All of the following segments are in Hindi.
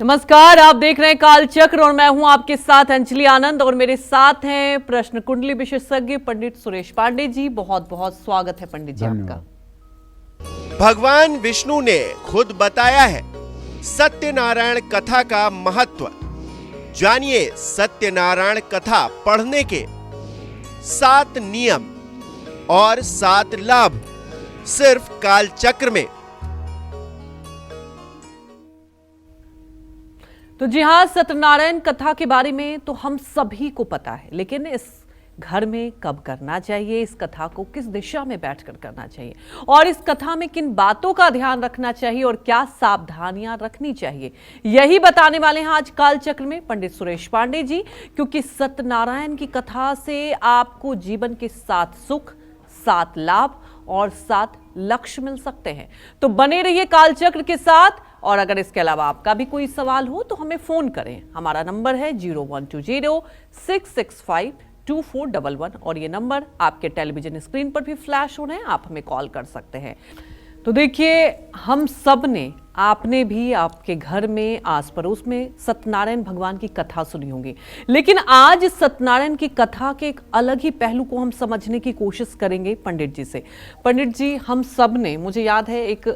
नमस्कार, आप देख रहे हैं काल चक्र और मैं हूं आपके साथ अंजलि आनंद और मेरे साथ हैं प्रश्न कुंडली विशेषज्ञ पंडित सुरेश पांडे जी। बहुत बहुत स्वागत है पंडित जी आपका। भगवान विष्णु ने खुद बताया है सत्यनारायण कथा का महत्व। जानिए सत्यनारायण कथा पढ़ने के 7 नियम और 7 लाभ सिर्फ काल चक्र में। तो जी हाँ, सत्यनारायण कथा के बारे में तो हम सभी को पता है, लेकिन इस घर में कब करना चाहिए, इस कथा को किस दिशा में बैठकर करना चाहिए और इस कथा में किन बातों का ध्यान रखना चाहिए और क्या सावधानियां रखनी चाहिए, यही बताने वाले हैं आज काल चक्र में पंडित सुरेश पांडे जी। क्योंकि सत्यनारायण की कथा से आपको जीवन के 7 सुख, 7 लाभ और 7 लक्ष्य मिल सकते हैं। तो बने रहिए काल चक्र के साथ। और अगर इसके अलावा आपका भी कोई सवाल हो तो हमें फोन करें। हमारा नंबर है 0120-665-2411 और ये नंबर आपके टेलीविजन स्क्रीन पर भी फ्लैश हो रहे हैं, आप हमें कॉल कर सकते हैं। तो देखिए, हम सब ने, आपने भी आपके घर में, आस पड़ोस में सत्यनारायण भगवान की कथा सुनी होगी, लेकिन आज सत्यनारायण की कथा के एक अलग ही पहलू को हम समझने की कोशिश करेंगे पंडित जी से। पंडित जी, हम सब ने, मुझे याद है एक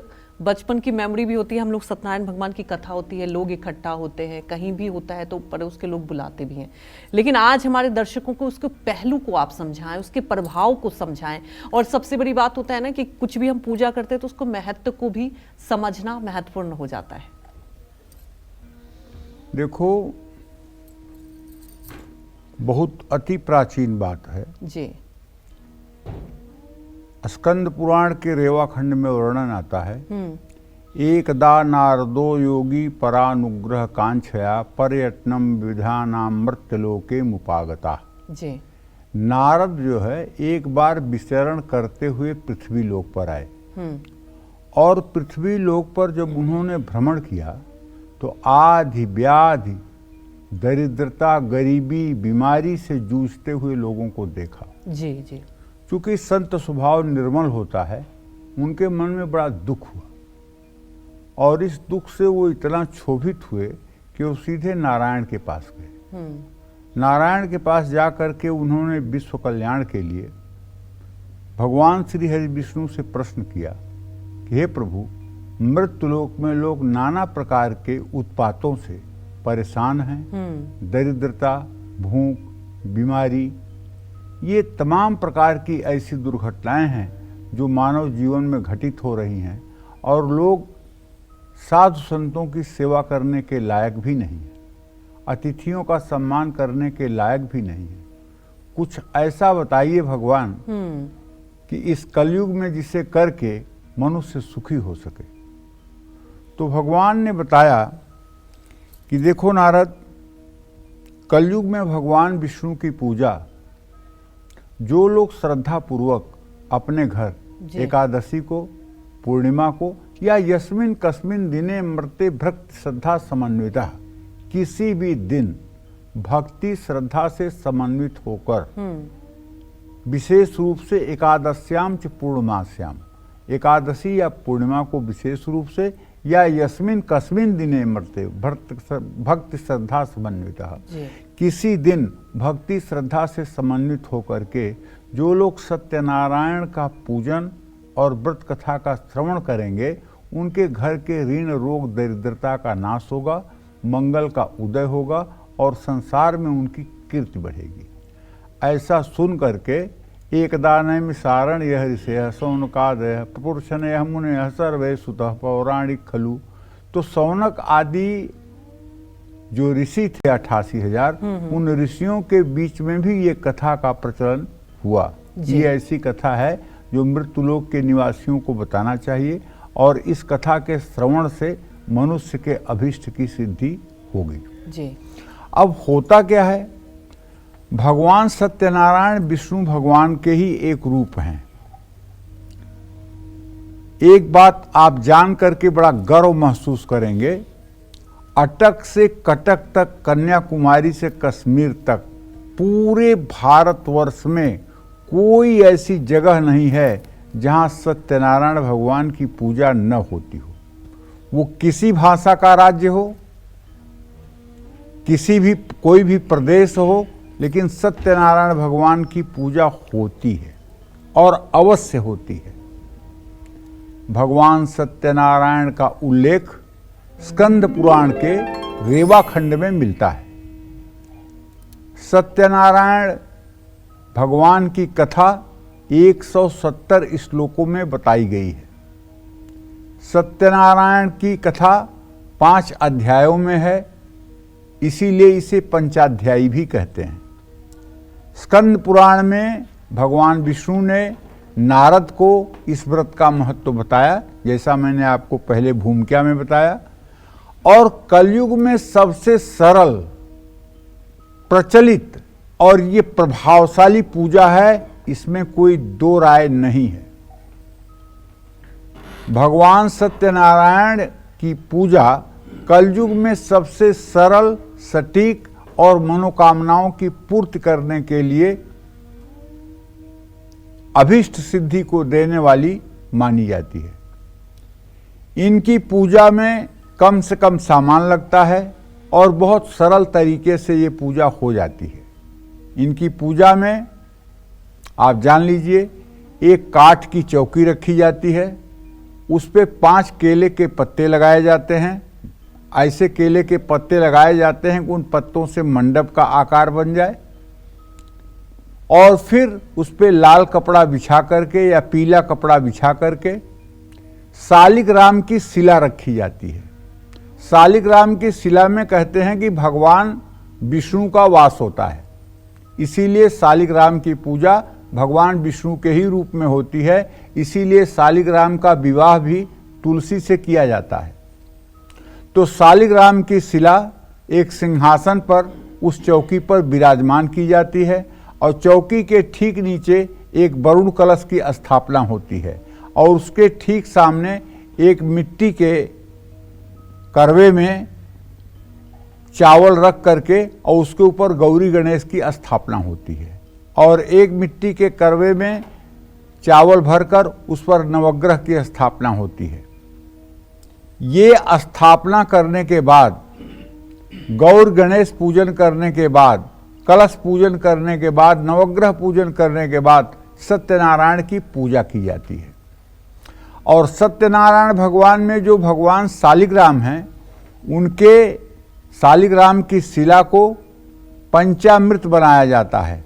बचपन की मेमोरी भी होती है, हम लोग सत्यनारायण भगवान की कथा होती है, लोग इकट्ठा होते हैं, कहीं भी होता है तो पड़ोस के लोग बुलाते भी हैं। लेकिन आज हमारे दर्शकों को उसके पहलू को आप समझाएं, उसके प्रभाव को समझाएं। और सबसे बड़ी बात होता है ना कि कुछ भी हम पूजा करते हैं तो उसको महत्व को भी समझना महत्वपूर्ण हो जाता है। देखो, बहुत अति प्राचीन बात है जी। स्कंद पुराण के रेवाखंड में वर्णन आता है, एकदा नारदो योगी परानुग्रह कांक्षया पर्यटनम विधानाम मर्त्यलोके मुपागता। जी। नारद जो है एक बार विचरण करते हुए पृथ्वी लोक पर आए और पृथ्वी लोक पर जब उन्होंने भ्रमण किया तो आधि व्याधि, दरिद्रता, गरीबी, बीमारी से जूझते हुए लोगों को देखा। जी जी। चूंकि संत स्वभाव निर्मल होता है, उनके मन में बड़ा दुख हुआ और इस दुख से वो इतना क्षोभित हुए कि वो सीधे नारायण के पास गए। नारायण के पास जाकर के उन्होंने विश्व कल्याण के लिए भगवान श्री हरि विष्णु से प्रश्न किया कि हे प्रभु, मृत्युलोक में लोग नाना प्रकार के उत्पातों से परेशान हैं, दरिद्रता, भूख, बीमारी, ये तमाम प्रकार की ऐसी दुर्घटनाएं हैं जो मानव जीवन में घटित हो रही हैं और लोग साधु संतों की सेवा करने के लायक भी नहीं है, अतिथियों का सम्मान करने के लायक भी नहीं है। कुछ ऐसा बताइए भगवान कि इस कलयुग में जिसे करके मनुष्य सुखी हो सके। तो भगवान ने बताया कि देखो नारद, कलयुग में भगवान विष्णु की पूजा जो लोग श्रद्धा पूर्वक अपने घर एकादशी को, पूर्णिमा को या यस्मिन कस्मिन दिने मृते भक्त श्रद्धा समन्विता, किसी भी दिन भक्ति श्रद्धा से समन्वित होकर विशेष रूप से एकादश्याम च पूर्णमास्याम, एकादशी या पूर्णिमा को विशेष रूप से, या यस्मिन कस्मिन दिने मृते भक्ति श्रद्धा समन्विता, किसी दिन भक्ति श्रद्धा से समन्वित होकर के जो लोग सत्यनारायण का पूजन और व्रत कथा का श्रवण करेंगे, उनके घर के ऋण, रोग, दरिद्रता का नाश होगा, मंगल का उदय होगा और संसार में उनकी कीर्ति बढ़ेगी। ऐसा सुन करके एकदानय सारण यह ऋषय सौनकादय प्रपुरुषन यह मुने सर्वे सुतः पौराणिक खलु। तो सौनक आदि जो ऋषि थे 88,000, उन ऋषियों के बीच में भी ये कथा का प्रचलन हुआ। ये ऐसी कथा है जो मृत्युलोक के निवासियों को बताना चाहिए और इस कथा के श्रवण से मनुष्य के अभीष्ट की सिद्धि होगी। जी। अब होता क्या है, भगवान सत्यनारायण विष्णु भगवान के ही एक रूप हैं। एक बात आप जान करके बड़ा गर्व महसूस करेंगे, अटक से कटक तक, कन्याकुमारी से कश्मीर तक, पूरे भारतवर्ष में कोई ऐसी जगह नहीं है जहां सत्यनारायण भगवान की पूजा न होती हो। वो किसी भाषा का राज्य हो, किसी भी कोई भी प्रदेश हो, लेकिन सत्यनारायण भगवान की पूजा होती है और अवश्य होती है। भगवान सत्यनारायण का उल्लेख स्कंद पुराण के रेवा खंड में मिलता है। सत्यनारायण भगवान की कथा 170 श्लोकों में बताई गई है। सत्यनारायण की कथा 5 अध्यायों में है, इसीलिए इसे पंचाध्यायी भी कहते हैं। स्कंद पुराण में भगवान विष्णु ने नारद को इस व्रत का महत्व बताया, जैसा मैंने आपको पहले भूमिका में बताया। और कलयुग में सबसे सरल, प्रचलित और ये प्रभावशाली पूजा है, इसमें कोई दो राय नहीं है। भगवान सत्यनारायण की पूजा कलयुग में सबसे सरल, सटीक और मनोकामनाओं की पूर्ति करने के लिए अभीष्ट सिद्धि को देने वाली मानी जाती है। इनकी पूजा में कम से कम सामान लगता है और बहुत सरल तरीके से ये पूजा हो जाती है। इनकी पूजा में आप जान लीजिए, एक काठ की चौकी रखी जाती है, उस पे 5 केले के पत्ते लगाए जाते हैं। ऐसे केले के पत्ते लगाए जाते हैं कि उन पत्तों से मंडप का आकार बन जाए, और फिर उस पे लाल कपड़ा बिछा करके या पीला कपड़ा बिछा करके शालिग्राम की शिला रखी जाती है। शालिग्राम की शिला में कहते हैं कि भगवान विष्णु का वास होता है, इसीलिए शालिग्राम की पूजा भगवान विष्णु के ही रूप में होती है। इसीलिए शालिग्राम का विवाह भी तुलसी से किया जाता है। तो शालिग्राम की शिला एक सिंहासन पर उस चौकी पर विराजमान की जाती है, और चौकी के ठीक नीचे एक वरुण कलश की स्थापना होती है, और उसके ठीक सामने एक मिट्टी के करवे में चावल रख करके और उसके ऊपर गौरी गणेश की स्थापना होती है, और एक मिट्टी के करवे में चावल भरकर उस पर नवग्रह की स्थापना होती है। ये स्थापना करने के बाद, गौर गणेश पूजन करने के बाद, कलश पूजन करने के बाद, नवग्रह पूजन करने के बाद सत्यनारायण की पूजा की जाती है। और सत्यनारायण भगवान में जो भगवान शालिग्राम हैं, उनके शालिग्राम की शिला को पंचामृत बनाया जाता है।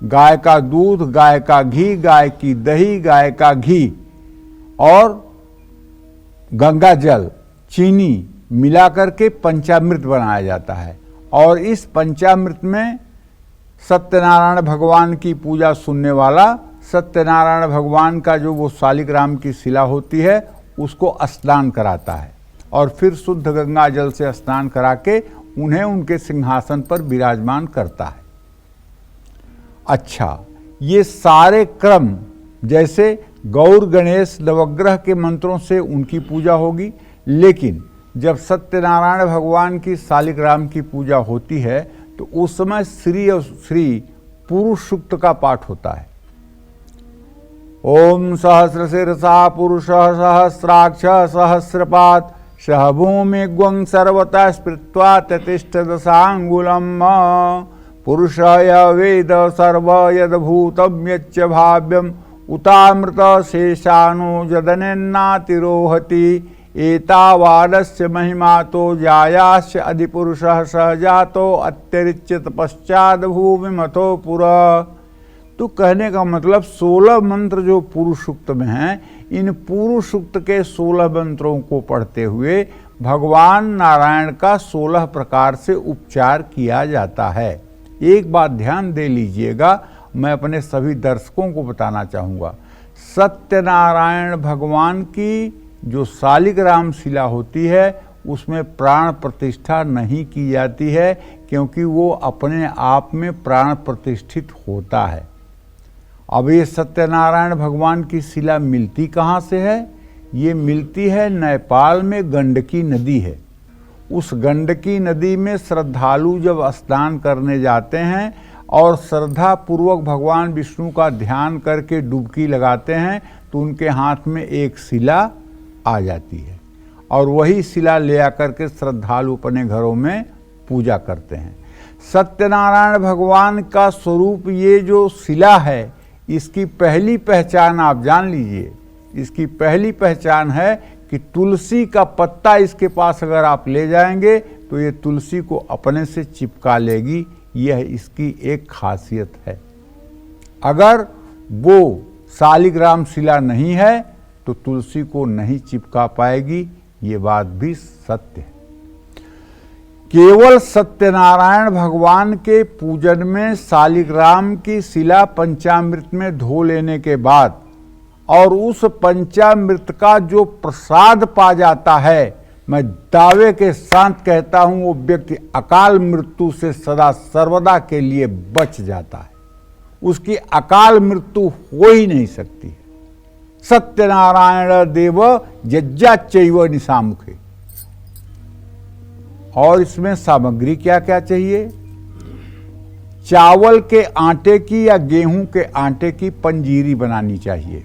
गाय का दूध, गाय का घी, गाय की दही, गाय का घी और गंगा जल, चीनी मिलाकर के पंचामृत बनाया जाता है। और इस पंचामृत में सत्यनारायण भगवान की पूजा सुनने वाला सत्यनारायण भगवान का जो वो शालिग्राम की शिला होती है उसको स्नान कराता है, और फिर शुद्ध गंगा जल से स्नान करा के उन्हें उनके सिंहासन पर विराजमान करता है। अच्छा, ये सारे क्रम, जैसे गौर गणेश नवग्रह के मंत्रों से उनकी पूजा होगी, लेकिन जब सत्यनारायण भगवान की शालिग्राम की पूजा होती है तो उस समय श्री और श्री पुरुष सूक्त का पाठ होता है। ओम सहस्रशीर्षा पुरुषः सहस्राक्ष सहस्रपाद सह भूमि ग्वं सर्वतः स्पृत्वा ततिष्ठ दशांगुलम् पुरुषय वेद सर्व यद्भूतं यच्च भाव्यम् उतामृत शेषानो जदनेन्नातिरोहति एतावादस्य महिमा तो जायास्य अधिपुरुषः सहजातो अत्यरिच्य तपश्चाद भूमिमथो पुरा। तो कहने का मतलब 16 मंत्र जो पुरुष सूक्त में हैं, इन पुरुष सूक्त के 16 मंत्रों को पढ़ते हुए भगवान नारायण का 16 प्रकार से उपचार किया जाता है। एक बात ध्यान दे लीजिएगा, मैं अपने सभी दर्शकों को बताना चाहूँगा, सत्यनारायण भगवान की जो शालिग्राम शिला होती है उसमें प्राण प्रतिष्ठा नहीं की जाती है, क्योंकि वो अपने आप में प्राण प्रतिष्ठित होता है। अब ये सत्यनारायण भगवान की शिला मिलती कहाँ से है? ये मिलती है नेपाल में गंडकी नदी है। उस गंडकी नदी में श्रद्धालु जब स्नान करने जाते हैं और श्रद्धा पूर्वक भगवान विष्णु का ध्यान करके डुबकी लगाते हैं तो उनके हाथ में एक शिला आ जाती है, और वही शिला ले आकर के श्रद्धालु अपने घरों में पूजा करते हैं। सत्यनारायण भगवान का स्वरूप ये जो शिला है, इसकी पहली पहचान आप जान लीजिए। इसकी पहली पहचान है कि तुलसी का पत्ता इसके पास अगर आप ले जाएंगे तो ये तुलसी को अपने से चिपका लेगी। यह इसकी एक खासियत है। अगर वो शालिग्राम शिला नहीं है तो तुलसी को नहीं चिपका पाएगी। ये बात भी सत्य है। केवल सत्यनारायण भगवान के पूजन में शालिग्राम की शिला पंचामृत में धो लेने के बाद और उस पंचामृत का जो प्रसाद पा जाता है, मैं दावे के साथ कहता हूं वो व्यक्ति अकाल मृत्यु से सदा सर्वदा के लिए बच जाता है। उसकी अकाल मृत्यु हो ही नहीं सकती है। सत्यनारायण देव यज्ञाच्चैव निशामुखे। और इसमें सामग्री क्या क्या चाहिए? चावल के आटे की या गेहूं के आटे की पंजीरी बनानी चाहिए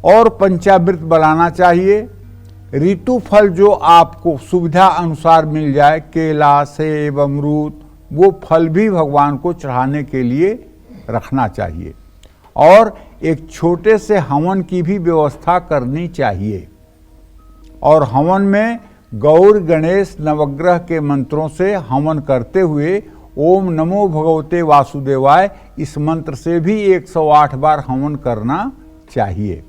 और पंचामृत बनाना चाहिए। ऋतु फल जो आपको सुविधा अनुसार मिल जाए, केला, सेब, अमरूद, वो फल भी भगवान को चढ़ाने के लिए रखना चाहिए और एक छोटे से हवन की भी व्यवस्था करनी चाहिए। और हवन में गौर गणेश नवग्रह के मंत्रों से हवन करते हुए ओम नमो भगवते वासुदेवाय इस मंत्र से भी 108 बार हवन करना चाहिए।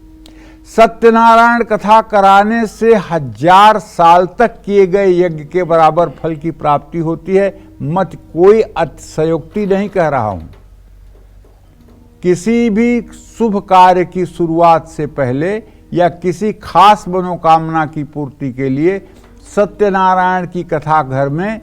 सत्यनारायण कथा कराने से 1000 साल तक किए गए यज्ञ के बराबर फल की प्राप्ति होती है। मत कोई अतिशयोक्ति नहीं कह रहा हूं। किसी भी शुभ कार्य की शुरुआत से पहले या किसी खास मनोकामना की पूर्ति के लिए सत्यनारायण की कथा घर में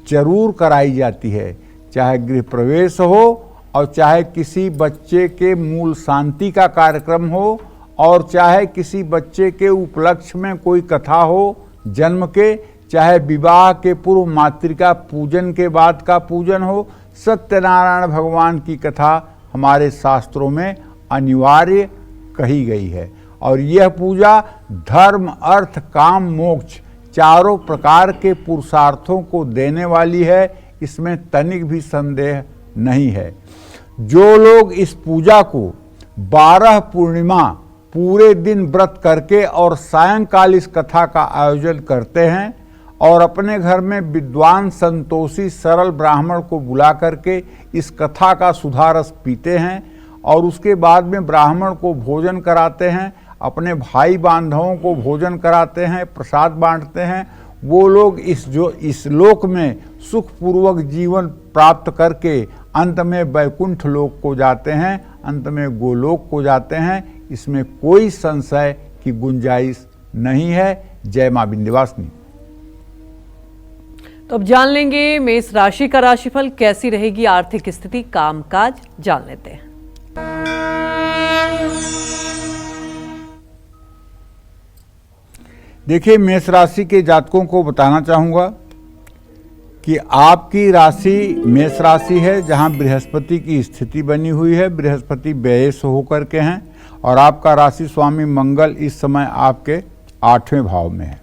जरूर कराई जाती है, चाहे गृह प्रवेश हो और चाहे किसी बच्चे के मूल शांति का कार्यक्रम हो और चाहे किसी बच्चे के उपलक्ष्य में कोई कथा हो जन्म के, चाहे विवाह के पूर्व मातृका पूजन के बाद का पूजन हो। सत्यनारायण भगवान की कथा हमारे शास्त्रों में अनिवार्य कही गई है और यह पूजा धर्म, अर्थ, काम, मोक्ष चारों प्रकार के पुरुषार्थों को देने वाली है। इसमें तनिक भी संदेह नहीं है। जो लोग इस पूजा को 12 पूर्णिमा पूरे दिन व्रत करके और सायंकाल इस कथा का आयोजन करते हैं और अपने घर में विद्वान, संतोषी, सरल ब्राह्मण को बुला करके इस कथा का सुधारस पीते हैं और उसके बाद में ब्राह्मण को भोजन कराते हैं, अपने भाई बांधवों को भोजन कराते हैं, प्रसाद बांटते हैं, वो लोग इस लोक में सुखपूर्वक जीवन प्राप्त करके अंत में वैकुंठ लोक को जाते हैं, अंत में गोलोक को जाते हैं। इसमें कोई संशय की गुंजाइश नहीं है। जय मां विंध्यवासिनी। तो अब जान लेंगे मेष राशि का राशिफल। कैसी रहेगी आर्थिक स्थिति, कामकाज, जान लेते हैं। देखिए, मेष राशि के जातकों को बताना चाहूंगा कि आपकी राशि मेष राशि है जहां बृहस्पति की स्थिति बनी हुई है। बृहस्पति व्यय से होकर के हैं और आपका राशि स्वामी मंगल इस समय आपके 8वें भाव में है।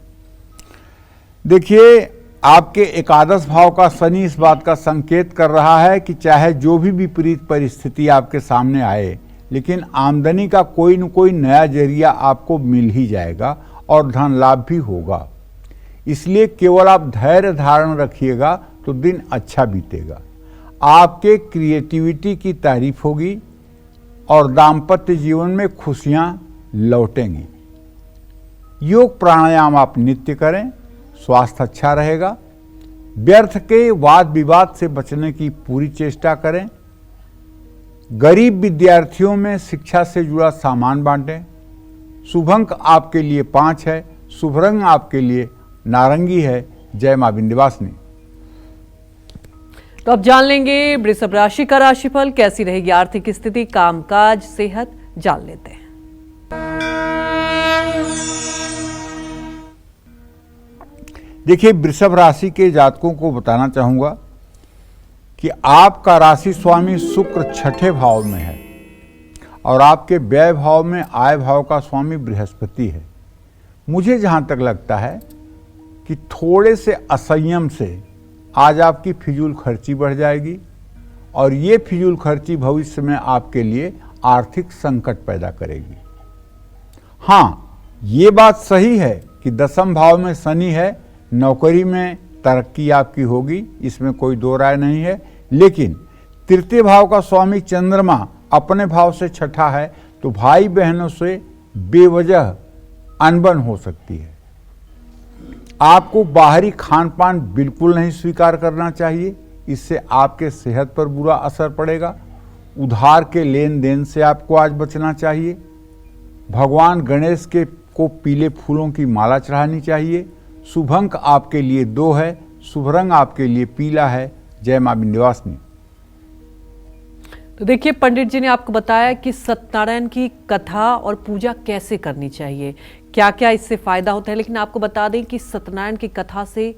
देखिए, आपके एकादश भाव का शनि इस बात का संकेत कर रहा है कि चाहे जो भी विपरीत परिस्थिति आपके सामने आए, लेकिन आमदनी का कोई न कोई नया जरिया आपको मिल ही जाएगा और धन लाभ भी होगा। इसलिए केवल आप धैर्य धारण रखिएगा तो दिन अच्छा बीतेगा। आपके क्रिएटिविटी की तारीफ होगी और दाम्पत्य जीवन में खुशियां लौटेंगी। योग प्राणायाम आप नित्य करें, स्वास्थ्य अच्छा रहेगा। व्यर्थ के वाद विवाद से बचने की पूरी चेष्टा करें। गरीब विद्यार्थियों में शिक्षा से जुड़ा सामान बांटें। शुभ अंक आपके लिए 5 है। शुभ रंग आपके लिए नारंगी है। जय मां विंध्यवासिनी। तो अब जान लेंगे वृषभ राशि का राशिफल। कैसी रहेगी आर्थिक स्थिति, कामकाज, सेहत, जान लेते हैं। देखिए, वृषभ राशि के जातकों को बताना चाहूंगा कि आपका राशि स्वामी शुक्र 6ठे भाव में है और आपके व्यय भाव में आय भाव का स्वामी बृहस्पति है। मुझे जहां तक लगता है कि थोड़े से असंयम से आज आपकी फिजूल खर्ची बढ़ जाएगी और ये फिजूल खर्ची भविष्य में आपके लिए आर्थिक संकट पैदा करेगी। हाँ, ये बात सही है कि दसम भाव में शनि है, नौकरी में तरक्की आपकी होगी, इसमें कोई दो राय नहीं है। लेकिन तृतीय भाव का स्वामी चंद्रमा अपने भाव से छठा है, तो भाई बहनों से बेवजह अनबन हो सकती है। आपको बाहरी खान पान बिल्कुल नहीं स्वीकार करना चाहिए, इससे आपके सेहत पर बुरा असर पड़ेगा। उधार के लेन देन से आपको आज बचना चाहिए। भगवान गणेश को पीले फूलों की माला चढ़ानी चाहिए। शुभ अंक आपके लिए 2 है, शुभ रंग आपके लिए पीला है। जय मां विंध्यवासिनी। तो देखिए, पंडित जी ने आपको बताया कि सत्यनारायण की कथा और पूजा कैसे करनी चाहिए, क्या क्या इससे फायदा होता है। लेकिन आपको बता दें कि सत्यनारायण की कथा से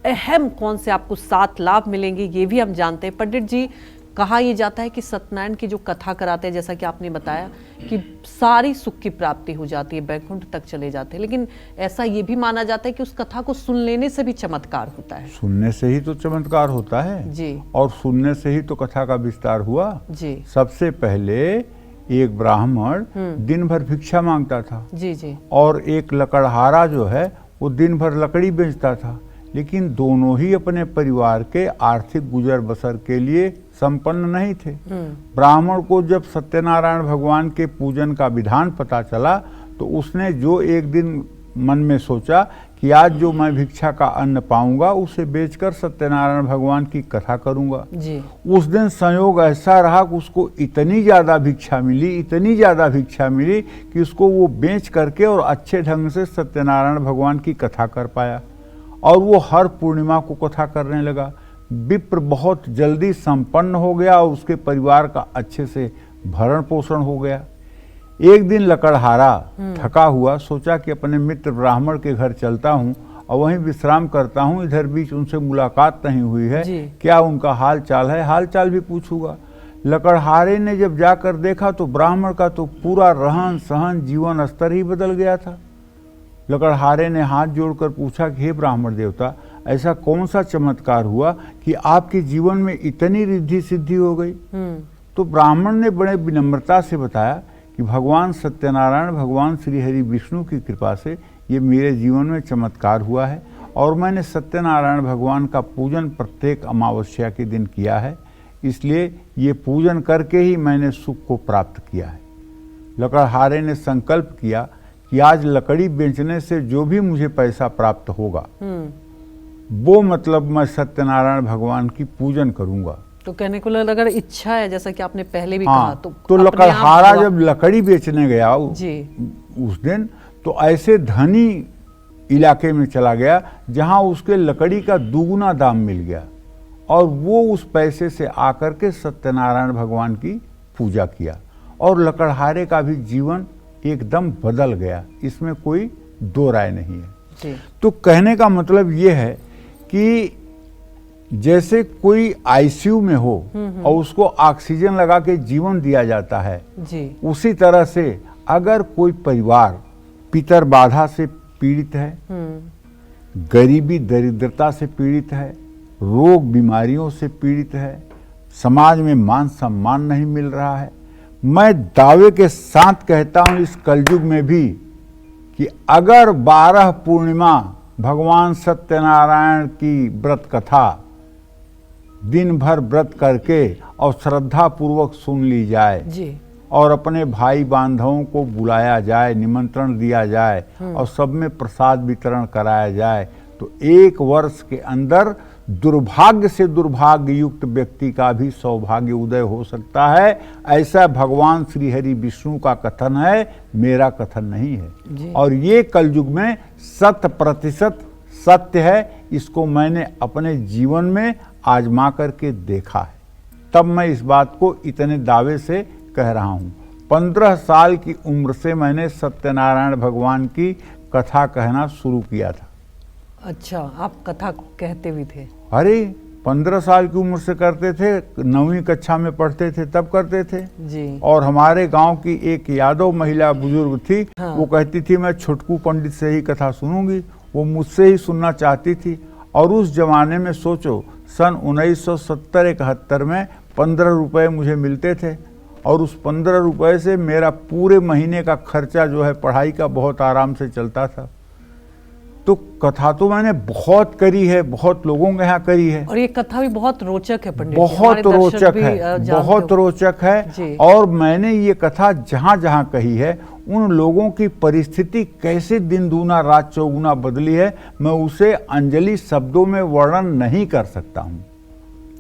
अहम कौन से आपको 7 लाभ मिलेंगे, ये भी हम जानते हैं। पंडित जी, कहा यह जाता है कि सत्यनारायण की जो कथा कराते हैं, जैसा कि आपने बताया कि सारी सुख की प्राप्ति हो जाती है, बैकुंठ तक चले जाते हैं। लेकिन ऐसा ये भी माना जाता है कि उस कथा को सुन लेने से भी चमत्कार होता है। सुनने से ही तो चमत्कार होता है जी, और सुनने से ही तो कथा का विस्तार हुआ जी। सबसे पहले एक ब्राह्मण दिन भर भिक्षा मांगता था जी जी, और एक लकड़हारा जो है वो दिन भर लकड़ी बेचता था, लेकिन दोनों ही अपने परिवार के आर्थिक गुजर बसर के लिए संपन्न नहीं थे। ब्राह्मण को जब सत्यनारायण भगवान के पूजन का विधान पता चला तो उसने जो एक दिन मन में सोचा कि आज जो मैं भिक्षा का अन्न पाऊंगा उसे बेचकर सत्यनारायण भगवान की कथा करूंगा जी। उस दिन संयोग ऐसा रहा कि उसको इतनी ज्यादा भिक्षा मिली कि उसको वो बेच करके और अच्छे ढंग से सत्यनारायण भगवान की कथा कर पाया और वो हर पूर्णिमा को कथा करने लगा। विप्र बहुत जल्दी संपन्न हो गया और उसके परिवार का अच्छे से भरण पोषण हो गया। एक दिन लकड़हारा थका हुआ सोचा कि अपने मित्र ब्राह्मण के घर चलता हूँ और वहीं विश्राम करता हूँ, इधर बीच उनसे मुलाकात नहीं हुई है, क्या उनका हाल चाल है, हाल चाल भी पूछूंगा। लकड़हारे ने जब जाकर देखा तो ब्राह्मण का तो पूरा रहन सहन जीवन स्तर ही बदल गया था। लकड़हारे ने हाथ जोड़कर पूछा कि हे ब्राह्मण देवता, ऐसा कौन सा चमत्कार हुआ कि आपके जीवन में इतनी रिद्धि सिद्धि हो गई। तो ब्राह्मण ने बड़े विनम्रता से बताया कि भगवान सत्यनारायण, भगवान श्री हरि विष्णु की कृपा से ये मेरे जीवन में चमत्कार हुआ है और मैंने सत्यनारायण भगवान का पूजन प्रत्येक अमावस्या के दिन किया है, इसलिए ये पूजन करके ही मैंने सुख को प्राप्त किया है। लकड़हारे ने संकल्प किया कि आज लकड़ी बेचने से जो भी मुझे पैसा प्राप्त होगा वो मतलब मैं सत्यनारायण भगवान की पूजन करूंगा। तो कहने को अगर इच्छा है, जैसा कि आपने पहले भी हाँ, कहा, तो लकड़हारा जब लकड़ी बेचने गया जी। उस दिन तो ऐसे धनी इलाके में चला गया जहां उसके लकड़ी का दुगुना दाम मिल गया और वो उस पैसे से आकर के सत्यनारायण भगवान की पूजा किया और लकड़हारे का भी जीवन एकदम बदल गया, इसमें कोई दो राय नहीं है जी। तो कहने का मतलब ये है कि जैसे कोई आईसीयू में हो और उसको ऑक्सीजन लगा के जीवन दिया जाता है जी, उसी तरह से अगर कोई परिवार पितर बाधा से पीड़ित है, गरीबी दरिद्रता से पीड़ित है, रोग बीमारियों से पीड़ित है, समाज में मान सम्मान नहीं मिल रहा है, मैं दावे के साथ कहता हूं इस कलयुग में भी कि अगर 12 पूर्णिमा भगवान सत्यनारायण की व्रत कथा दिन भर व्रत करके और श्रद्धा पूर्वक सुन ली जाए जी। और अपने भाई बांधवों को बुलाया जाए, निमंत्रण दिया जाए और सब में प्रसाद वितरण कराया जाए तो 1 वर्ष के अंदर दुर्भाग्य से दुर्भाग्य युक्त व्यक्ति का भी सौभाग्य उदय हो सकता है। ऐसा भगवान श्री हरि विष्णु का कथन है, मेरा कथन नहीं है और ये कलयुग में 100% सत्य है। इसको मैंने अपने जीवन में आजमा करके देखा है, तब मैं इस बात को इतने दावे से कह रहा हूँ। 15 साल की उम्र से मैंने सत्यनारायण भगवान की कथा कहना शुरू किया था। अच्छा, आप कथा कहते भी थे? अरे 15 साल की उम्र से करते थे, 9वीं कक्षा में पढ़ते थे तब करते थे जी। और हमारे गांव की एक यादव महिला बुजुर्ग थी, हाँ। वो कहती थी मैं छोटकू पंडित से ही कथा सुनूंगी। वो मुझसे ही सुनना चाहती थी। और उस जमाने में सोचो, सन 1970-71 में 15 रुपये मुझे मिलते थे और उस 15 रुपये से मेरा पूरे महीने का खर्चा जो है पढ़ाई का बहुत आराम से चलता था। तो कथा तो मैंने बहुत करी है, बहुत लोगों के यहाँ करी है। और ये कथा भी बहुत रोचक है पंडित जी, बहुत हमारे दर्शक रोचक भी, है, जानते बहुत हो। रोचक जी। है। और मैंने ये कथा जहाँ जहाँ कही है, उन लोगों की परिस्थिति कैसे दिन दूना रात चौगुना बदली है, मैं उसे अंजलि शब्दों में वर्णन नहीं कर सकता हूँ।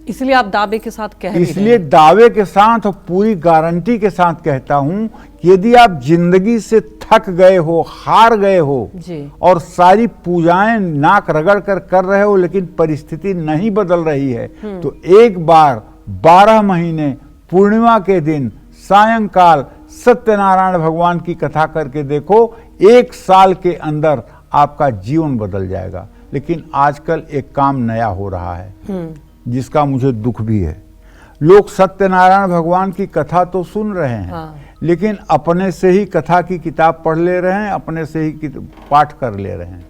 इसलिए आप दावे के साथ कह भी रहे इसलिए हैं। दावे के साथ और पूरी गारंटी के साथ कहता हूं कि यदि आप जिंदगी से थक गए हो, हार गए हो जी। और सारी पूजाएं नाक रगड़ कर रहे हो, लेकिन परिस्थिति नहीं बदल रही है, तो एक बार 12 महीने पूर्णिमा के दिन सायंकाल सत्यनारायण भगवान की कथा करके देखो, 1 साल के अंदर आपका जीवन बदल जाएगा। लेकिन आजकल एक काम नया हो रहा है जिसका मुझे दुख भी है। लोग सत्यनारायण भगवान की कथा तो सुन रहे हैं, हाँ। लेकिन अपने से ही कथा की किताब पढ़ ले रहे हैं, अपने से ही पाठ कर ले रहे हैं।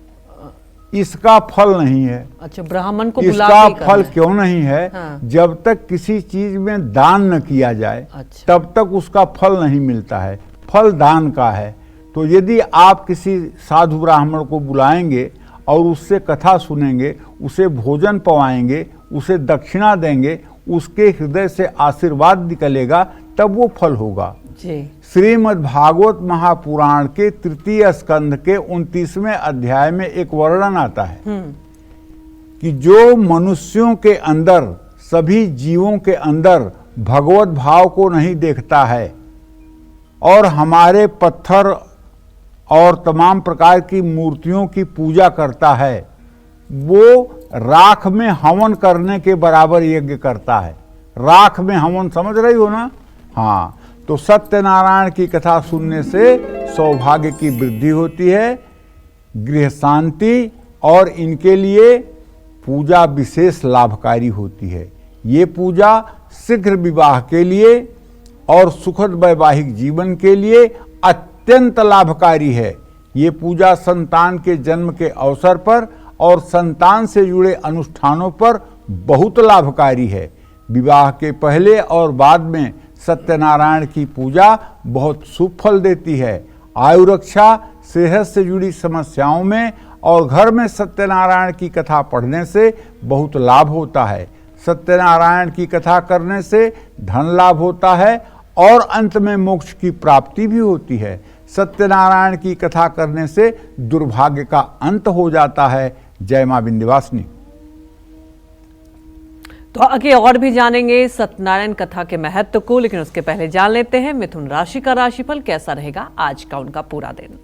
इसका फल नहीं है। अच्छा, ब्राह्मण को बुला इसका के करना फल है। क्यों नहीं है? हाँ। जब तक किसी चीज में दान न किया जाए, अच्छा। तब तक उसका फल नहीं मिलता है। फल दान का है। तो यदि आप किसी साधु ब्राह्मण को बुलाएंगे और उससे कथा सुनेंगे, उसे भोजन पवाएंगे, उसे दक्षिणा देंगे, उसके हृदय से आशीर्वाद निकलेगा, तब वो फल होगा। जी। श्रीमद् भागवत महापुराण के 3 स्कंध के 29वें अध्याय में एक वर्णन आता है कि जो मनुष्यों के अंदर, सभी जीवों के अंदर भगवत भाव को नहीं देखता है और हमारे पत्थर और तमाम प्रकार की मूर्तियों की पूजा करता है, वो राख में हवन करने के बराबर यज्ञ करता है। राख में हवन समझ रही हो ना? हाँ। तो सत्यनारायण की कथा सुनने से सौभाग्य की वृद्धि होती है, गृह शांति, और इनके लिए पूजा विशेष लाभकारी होती है। ये पूजा शीघ्र विवाह के लिए और सुखद वैवाहिक जीवन के लिए अत्यंत लाभकारी है। ये पूजा संतान के जन्म के अवसर पर और संतान से जुड़े अनुष्ठानों पर बहुत लाभकारी है। विवाह के पहले और बाद में सत्यनारायण की पूजा बहुत शुभ फल देती है। आयु रक्षा, सेहत से जुड़ी समस्याओं में और घर में सत्यनारायण की कथा पढ़ने से बहुत लाभ होता है। सत्यनारायण की कथा करने से धन लाभ होता है और अंत में मोक्ष की प्राप्ति भी होती है। सत्यनारायण की कथा करने से दुर्भाग्य का अंत हो जाता है। जय मां विंध्यवासिनी। तो आगे और भी जानेंगे सत्यनारायण कथा के महत्व को, लेकिन उसके पहले जान लेते हैं मिथुन राशि का राशिफल कैसा रहेगा आज का उनका पूरा दिन।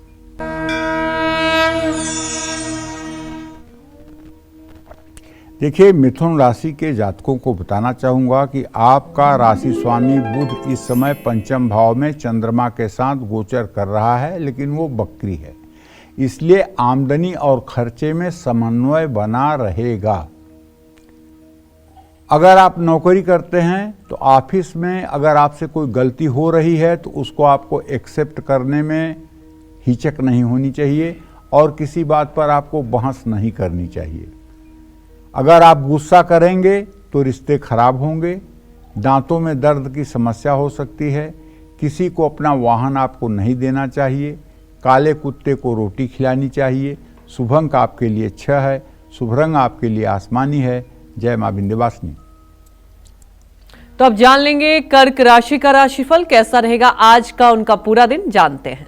देखिए, मिथुन राशि के जातकों को बताना चाहूंगा कि आपका राशि स्वामी बुध इस समय पंचम भाव में चंद्रमा के साथ गोचर कर रहा है, लेकिन वो बकरी है, इसलिए आमदनी और खर्चे में समन्वय बना रहेगा। अगर आप नौकरी करते हैं तो ऑफिस में अगर आपसे कोई गलती हो रही है तो उसको आपको एक्सेप्ट करने में हिचक नहीं होनी चाहिए और किसी बात पर आपको बहस नहीं करनी चाहिए। अगर आप गुस्सा करेंगे तो रिश्ते खराब होंगे, दांतों में दर्द की समस्या हो सकती है, किसी को अपना वाहन आपको नहीं देना चाहिए, काले कुत्ते को रोटी खिलानी चाहिए। शुभ अंक आपके लिए 6 है, शुभ रंग आपके लिए आसमानी है। जय मां विंध्यवासिनी। तो अब जान लेंगे कर्क राशि का राशिफल कैसा रहेगा आज का उनका पूरा दिन, जानते हैं।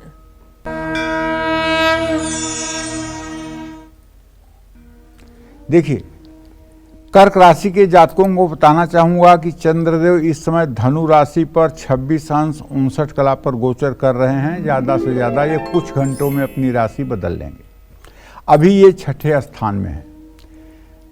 देखिए, कर्क राशि के जातकों को बताना चाहूंगा कि चंद्रदेव इस समय धनु राशि पर 26 अंश 59 कला पर गोचर कर रहे हैं। ज़्यादा से ज़्यादा ये कुछ घंटों में अपनी राशि बदल लेंगे। अभी ये 6ठे स्थान में है।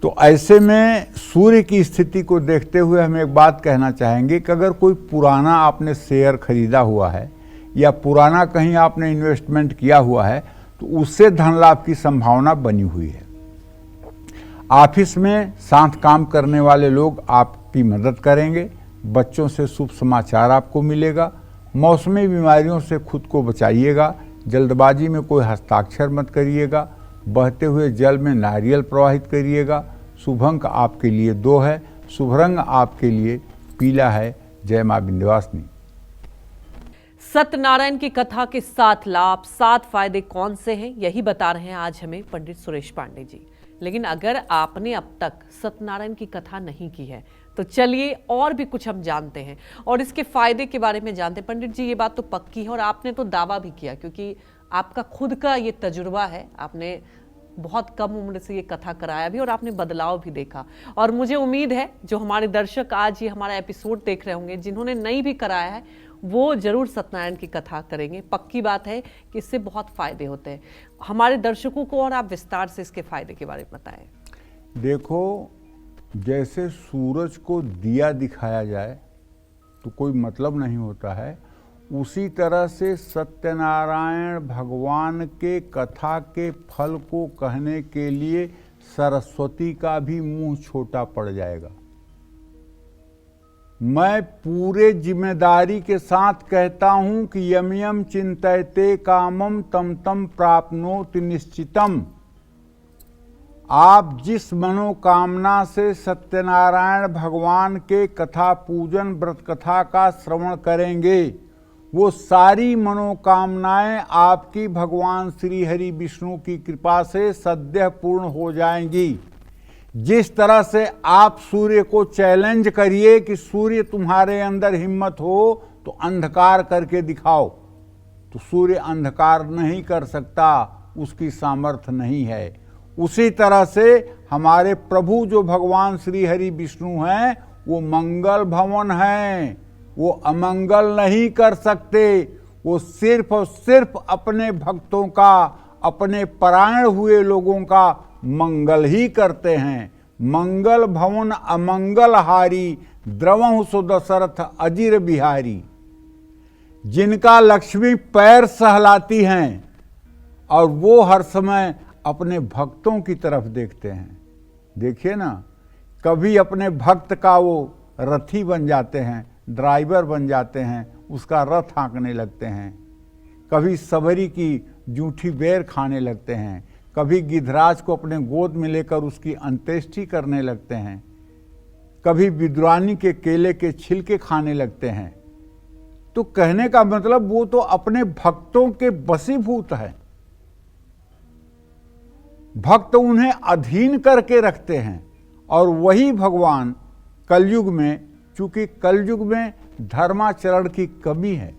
तो ऐसे में सूर्य की स्थिति को देखते हुए हम एक बात कहना चाहेंगे कि अगर कोई पुराना आपने शेयर खरीदा हुआ है या पुराना कहीं आपने इन्वेस्टमेंट किया हुआ है तो उससे धन लाभ की संभावना बनी हुई है। ऑफिस में साथ काम करने वाले लोग आपकी मदद करेंगे। बच्चों से शुभ समाचार आपको मिलेगा। मौसमी बीमारियों से खुद को बचाइएगा। जल्दबाजी में कोई हस्ताक्षर मत करिएगा। बहते हुए जल में नारियल प्रवाहित करिएगा। शुभ अंक आपके लिए 2 है। शुभ रंग आपके लिए पीला है। जय मां विंध्यवासिनी। सत्यनारायण की कथा के 7 लाभ, 7 फायदे कौन से हैं, यही बता रहे हैं आज हमें पंडित सुरेश पांडे जी। लेकिन अगर आपने अब तक सत्यनारायण की कथा नहीं की है तो चलिए और भी कुछ हम जानते हैं और इसके फायदे के बारे में जानते हैं। पंडित जी, ये बात तो पक्की है और आपने तो दावा भी किया क्योंकि आपका खुद का ये तजुर्बा है। आपने बहुत कम उम्र से ये कथा कराया भी और आपने बदलाव भी देखा। और मुझे उम्मीद है जो हमारे दर्शक आज ये हमारा एपिसोड देख रहे होंगे, जिन्होंने नहीं भी कराया है, वो जरूर सत्यनारायण की कथा करेंगे। पक्की बात है कि इससे बहुत फायदे होते हैं। हमारे दर्शकों को और आप विस्तार से इसके फायदे के बारे में बताएं। देखो, जैसे सूरज को दिया दिखाया जाए तो कोई मतलब नहीं होता है, उसी तरह से सत्यनारायण भगवान के कथा के फल को कहने के लिए सरस्वती का भी मुंह छोटा पड़ जाएगा। मैं पूरे जिम्मेदारी के साथ कहता हूं कि यम यम चिंतयते कामम तम तम प्राप्नोति निश्चितम। आप जिस मनोकामना से सत्यनारायण भगवान के कथा पूजन व्रत कथा का श्रवण करेंगे, वो सारी मनोकामनाएं आपकी भगवान श्री हरि विष्णु की कृपा से सद्य पूर्ण हो जाएंगी। जिस तरह से आप सूर्य को चैलेंज करिए कि सूर्य तुम्हारे अंदर हिम्मत हो तो अंधकार करके दिखाओ, तो सूर्य अंधकार नहीं कर सकता, उसकी सामर्थ्य नहीं है। उसी तरह से हमारे प्रभु जो भगवान श्री हरि विष्णु हैं, वो मंगल भवन हैं, वो अमंगल नहीं कर सकते। वो सिर्फ और सिर्फ अपने भक्तों का, अपने परायण हुए लोगों का मंगल ही करते हैं। मंगल भवन अमंगल हारी, द्रवहु सो दशरथ अजिर बिहारी। जिनका लक्ष्मी पैर सहलाती हैं और वो हर समय अपने भक्तों की तरफ देखते हैं। देखिए ना, कभी अपने भक्त का वो रथी बन जाते हैं, ड्राइवर बन जाते हैं, उसका रथ हाँकने लगते हैं। कभी सबरी की जूठी बेर खाने लगते हैं, कभी गिधराज को अपने गोद में लेकर उसकी अंत्येष्टि करने लगते हैं, कभी विद्वानी के केले के छिलके खाने लगते हैं। तो कहने का मतलब वो तो अपने भक्तों के वशीभूत है। भक्त उन्हें अधीन करके रखते हैं। और वही भगवान कलयुग में, चूंकि कलयुग में धर्माचरण की कमी है,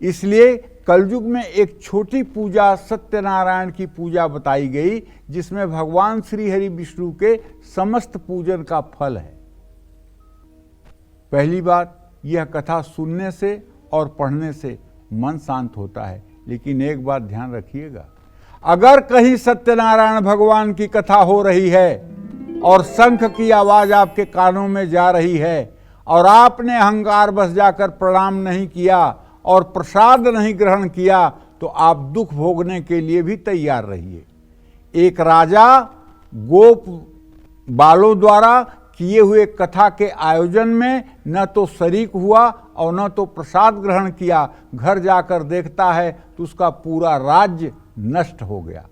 इसलिए कलयुग में एक छोटी पूजा सत्यनारायण की पूजा बताई गई, जिसमें भगवान श्री हरि विष्णु के समस्त पूजन का फल है। पहली बात, यह कथा सुनने से और पढ़ने से मन शांत होता है। लेकिन एक बात ध्यान रखिएगा, अगर कहीं सत्यनारायण भगवान की कथा हो रही है और शंख की आवाज आपके कानों में जा रही है और आपने अहंकार बस जाकर प्रणाम नहीं किया और प्रसाद नहीं ग्रहण किया, तो आप दुख भोगने के लिए भी तैयार रहिए। एक राजा गोप बालों द्वारा किए हुए कथा के आयोजन में न तो शरीक हुआ और न तो प्रसाद ग्रहण किया। घर जाकर देखता है तो उसका पूरा राज्य नष्ट हो गया।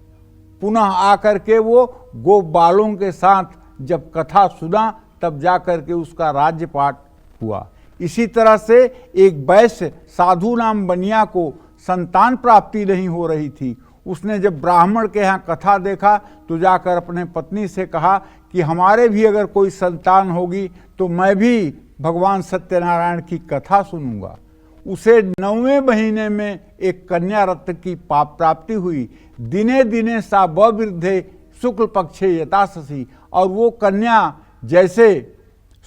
पुनः आकर के वो गोप बालों के साथ जब कथा सुना, तब जाकर के उसका राज्यपाठ हुआ। इसी तरह से एक वैश्य साधु नाम बनिया को संतान प्राप्ति नहीं हो रही थी। उसने जब ब्राह्मण के यहाँ कथा देखा तो जाकर अपने पत्नी से कहा कि हमारे भी अगर कोई संतान होगी तो मैं भी भगवान सत्यनारायण की कथा सुनूंगा। उसे 9वें महीने में एक कन्या रत्न की प्राप्ति हुई। दिने दिने सा वृद्धे शुक्ल पक्षे यथाशसी। और वो कन्या जैसे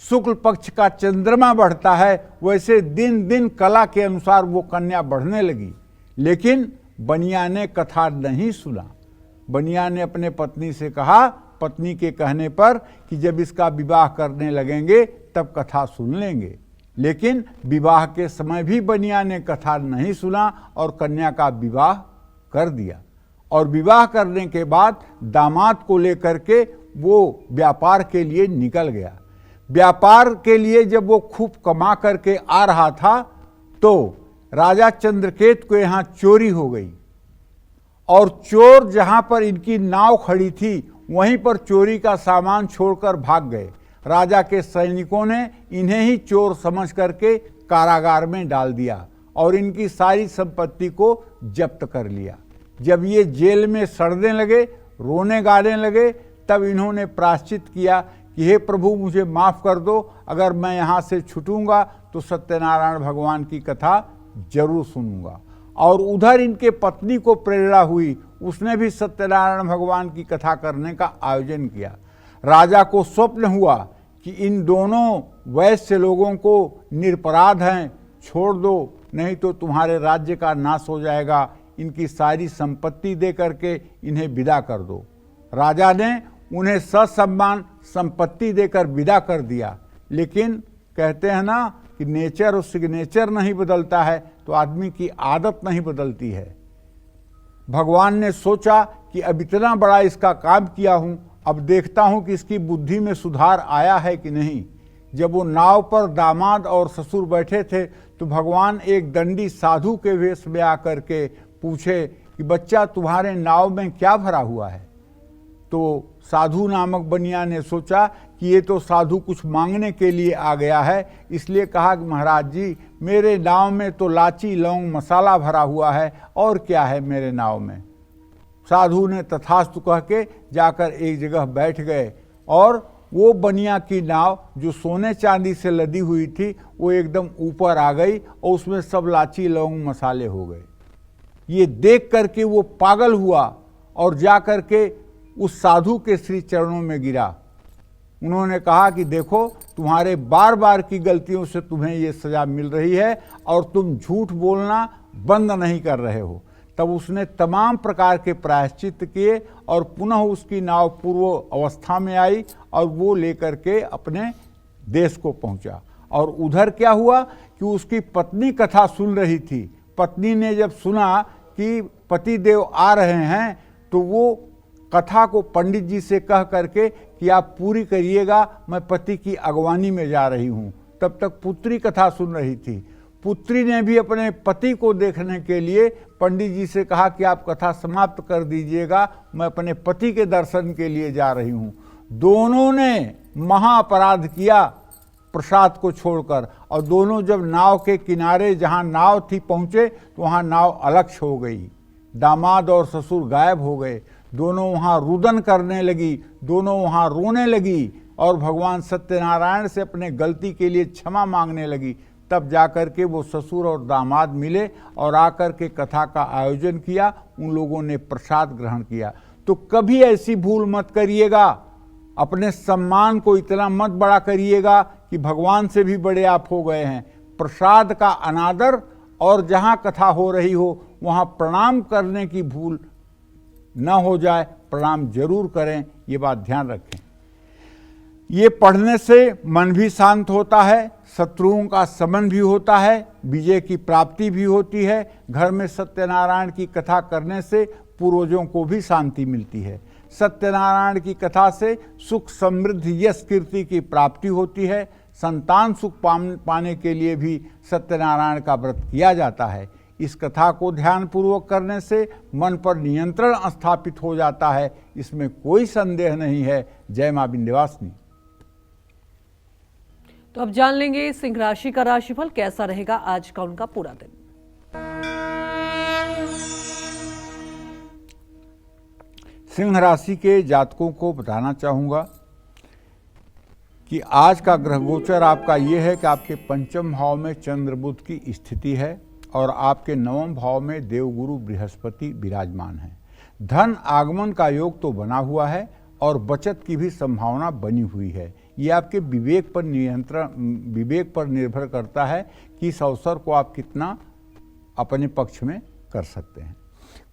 शुक्ल पक्ष का चंद्रमा बढ़ता है, वैसे दिन दिन कला के अनुसार वो कन्या बढ़ने लगी। लेकिन बनिया ने कथा नहीं सुना। बनिया ने अपने पत्नी से कहा, पत्नी के कहने पर, कि जब इसका विवाह करने लगेंगे तब कथा सुन लेंगे। लेकिन विवाह के समय भी बनिया ने कथा नहीं सुना और कन्या का विवाह कर दिया। और विवाह करने के बाद दामाद को लेकर के वो व्यापार के लिए निकल गया। व्यापार के लिए जब वो खूब कमा करके आ रहा था तो राजा चंद्रकेत को यहाँ चोरी हो गई और चोर जहां पर इनकी नाव खड़ी थी वहीं पर चोरी का सामान छोड़कर भाग गए। राजा के सैनिकों ने इन्हें ही चोर समझ करके कारागार में डाल दिया और इनकी सारी संपत्ति को जब्त कर लिया। जब ये जेल में सड़ने लगे, रोने गाने लगे, तब इन्होंने प्रायश्चित किया कि हे प्रभु, मुझे माफ कर दो, अगर मैं यहाँ से छूटूंगा तो सत्यनारायण भगवान की कथा जरूर सुनूंगा। और उधर इनके पत्नी को प्रेरणा हुई, उसने भी सत्यनारायण भगवान की कथा करने का आयोजन किया। राजा को स्वप्न हुआ कि इन दोनों वैश्य लोगों को निरपराध हैं, छोड़ दो, नहीं तो तुम्हारे राज्य का नाश हो जाएगा, इनकी सारी संपत्ति दे करके इन्हें विदा कर दो। राजा ने उन्हें ससम्मान संपत्ति देकर विदा कर दिया। लेकिन कहते हैं ना कि नेचर और सिग्नेचर नहीं बदलता है तो आदमी की आदत नहीं बदलती है। भगवान ने सोचा कि अब इतना बड़ा इसका काम किया हूं, अब देखता हूं कि इसकी बुद्धि में सुधार आया है कि नहीं। जब वो नाव पर दामाद और ससुर बैठे थे तो भगवान एक दंडी साधु के वेश में आकर के पूछे कि बच्चा, तुम्हारे नाव में क्या भरा हुआ है? तो साधु नामक बनिया ने सोचा कि ये तो साधु कुछ मांगने के लिए आ गया है, इसलिए कहा कि महाराज जी, मेरे नाव में तो लाची, लौंग, मसाला भरा हुआ है, और क्या है मेरे नाव में? साधु ने तथास्तु कह के जाकर एक जगह बैठ गए और वो बनिया की नाव जो सोने चांदी से लदी हुई थी वो एकदम ऊपर आ गई और उसमें सब लाची, लौंग, मसाले हो गए। ये देख करके वो पागल हुआ और जा करके उस साधु के श्री चरणों में गिरा। उन्होंने कहा कि देखो, तुम्हारे बार बार की गलतियों से तुम्हें ये सजा मिल रही है और तुम झूठ बोलना बंद नहीं कर रहे हो। तब उसने तमाम प्रकार के प्रायश्चित किए और पुनः उसकी नाव पूर्व अवस्था में आई और वो लेकर के अपने देश को पहुंचा। और उधर क्या हुआ कि उसकी पत्नी कथा सुन रही थी। पत्नी ने जब सुना कि पतिदेव आ रहे हैं तो वो कथा को पंडित जी से कह करके कि आप पूरी करिएगा, मैं पति की अगवानी में जा रही हूँ। तब तक पुत्री कथा सुन रही थी। पुत्री ने भी अपने पति को देखने के लिए पंडित जी से कहा कि आप कथा समाप्त कर दीजिएगा, मैं अपने पति के दर्शन के लिए जा रही हूँ। दोनों ने महाअपराध किया प्रसाद को छोड़कर, और दोनों जब नाव के किनारे जहाँ नाव थी पहुँचे तो वहाँ नाव अलक्ष्य हो गई। दामाद और ससुर गायब हो गए। दोनों वहाँ रुदन करने लगी, दोनों वहाँ रोने लगी और भगवान सत्यनारायण से अपने गलती के लिए क्षमा मांगने लगी। तब जाकर के वो ससुर और दामाद मिले और आकर के कथा का आयोजन किया। उन लोगों ने प्रसाद ग्रहण किया। तो कभी ऐसी भूल मत करिएगा, अपने सम्मान को इतना मत बड़ा करिएगा कि भगवान से भी बड़े आप हो गए हैं। प्रसाद का अनादर और जहाँ कथा हो रही हो वहाँ प्रणाम करने की भूल न हो जाए, प्रणाम जरूर करें, ये बात ध्यान रखें। ये पढ़ने से मन भी शांत होता है, शत्रुओं का शमन भी होता है, विजय की प्राप्ति भी होती है। घर में सत्यनारायण की कथा करने से पूर्वजों को भी शांति मिलती है। सत्यनारायण की कथा से सुख, समृद्धि, यश, कीर्ति की प्राप्ति होती है। संतान सुख पाने के लिए भी सत्यनारायण का व्रत किया जाता है। इस कथा को ध्यानपूर्वक करने से मन पर नियंत्रण स्थापित हो जाता है, इसमें कोई संदेह नहीं है। जय मां विंध्यवासिनी। तो अब जान लेंगे सिंह राशि का राशिफल कैसा रहेगा आज का उनका पूरा दिन। सिंह राशि के जातकों को बताना चाहूंगा कि आज का ग्रह गोचर आपका ये है कि आपके पंचम भाव में चंद्र बुध की स्थिति है और आपके नवम भाव में देवगुरु बृहस्पति विराजमान है। धन आगमन का योग तो बना हुआ है और बचत की भी संभावना बनी हुई है। ये आपके विवेक पर निर्भर करता है कि इस अवसर को आप कितना अपने पक्ष में कर सकते हैं।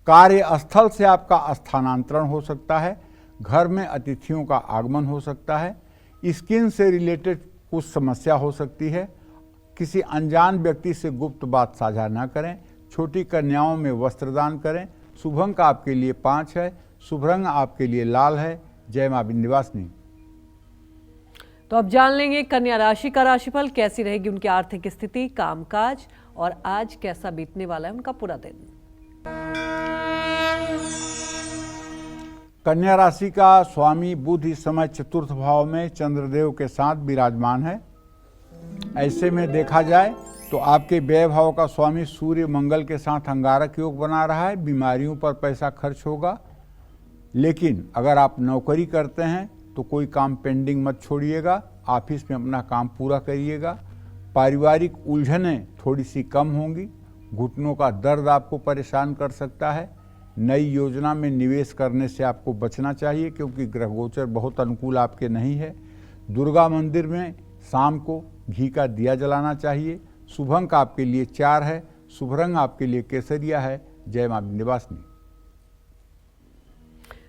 कार्यस्थल से आपका स्थानांतरण हो सकता है। घर में अतिथियों का आगमन हो सकता है। स्किन से रिलेटेड कुछ समस्या हो सकती है। किसी अनजान व्यक्ति से गुप्त बात साझा न करें। छोटी कन्याओं में वस्त्रदान करें। शुभ अंक आपके लिए 5 है। शुभ रंग आपके लिए लाल है। जय मां विंध्यवासिनी। तो अब जान लेंगे कन्या राशि का राशिफल कैसी रहेगी उनकी आर्थिक स्थिति, कामकाज और आज कैसा बीतने वाला है उनका पूरा दिन। कन्या राशि का स्वामी बुध इस समय चतुर्थ भाव में चंद्रदेव के साथ विराजमान है। ऐसे में देखा जाए तो आपके व्यय भाव का स्वामी सूर्य मंगल के साथ अंगारक योग बना रहा है। बीमारियों पर पैसा खर्च होगा। लेकिन अगर आप नौकरी करते हैं तो कोई काम पेंडिंग मत छोड़िएगा, ऑफिस में अपना काम पूरा करिएगा। पारिवारिक उलझनें थोड़ी सी कम होंगी। घुटनों का दर्द आपको परेशान कर सकता है। नई योजना में निवेश करने से आपको बचना चाहिए, क्योंकि ग्रह गोचर बहुत अनुकूल आपके नहीं है। दुर्गा मंदिर में शाम को घी का दिया जलाना चाहिए। शुभ अंक आपके लिए 4 है। शुभ रंग आपके लिए केसरिया है। जय मां विंध्यवासिनी।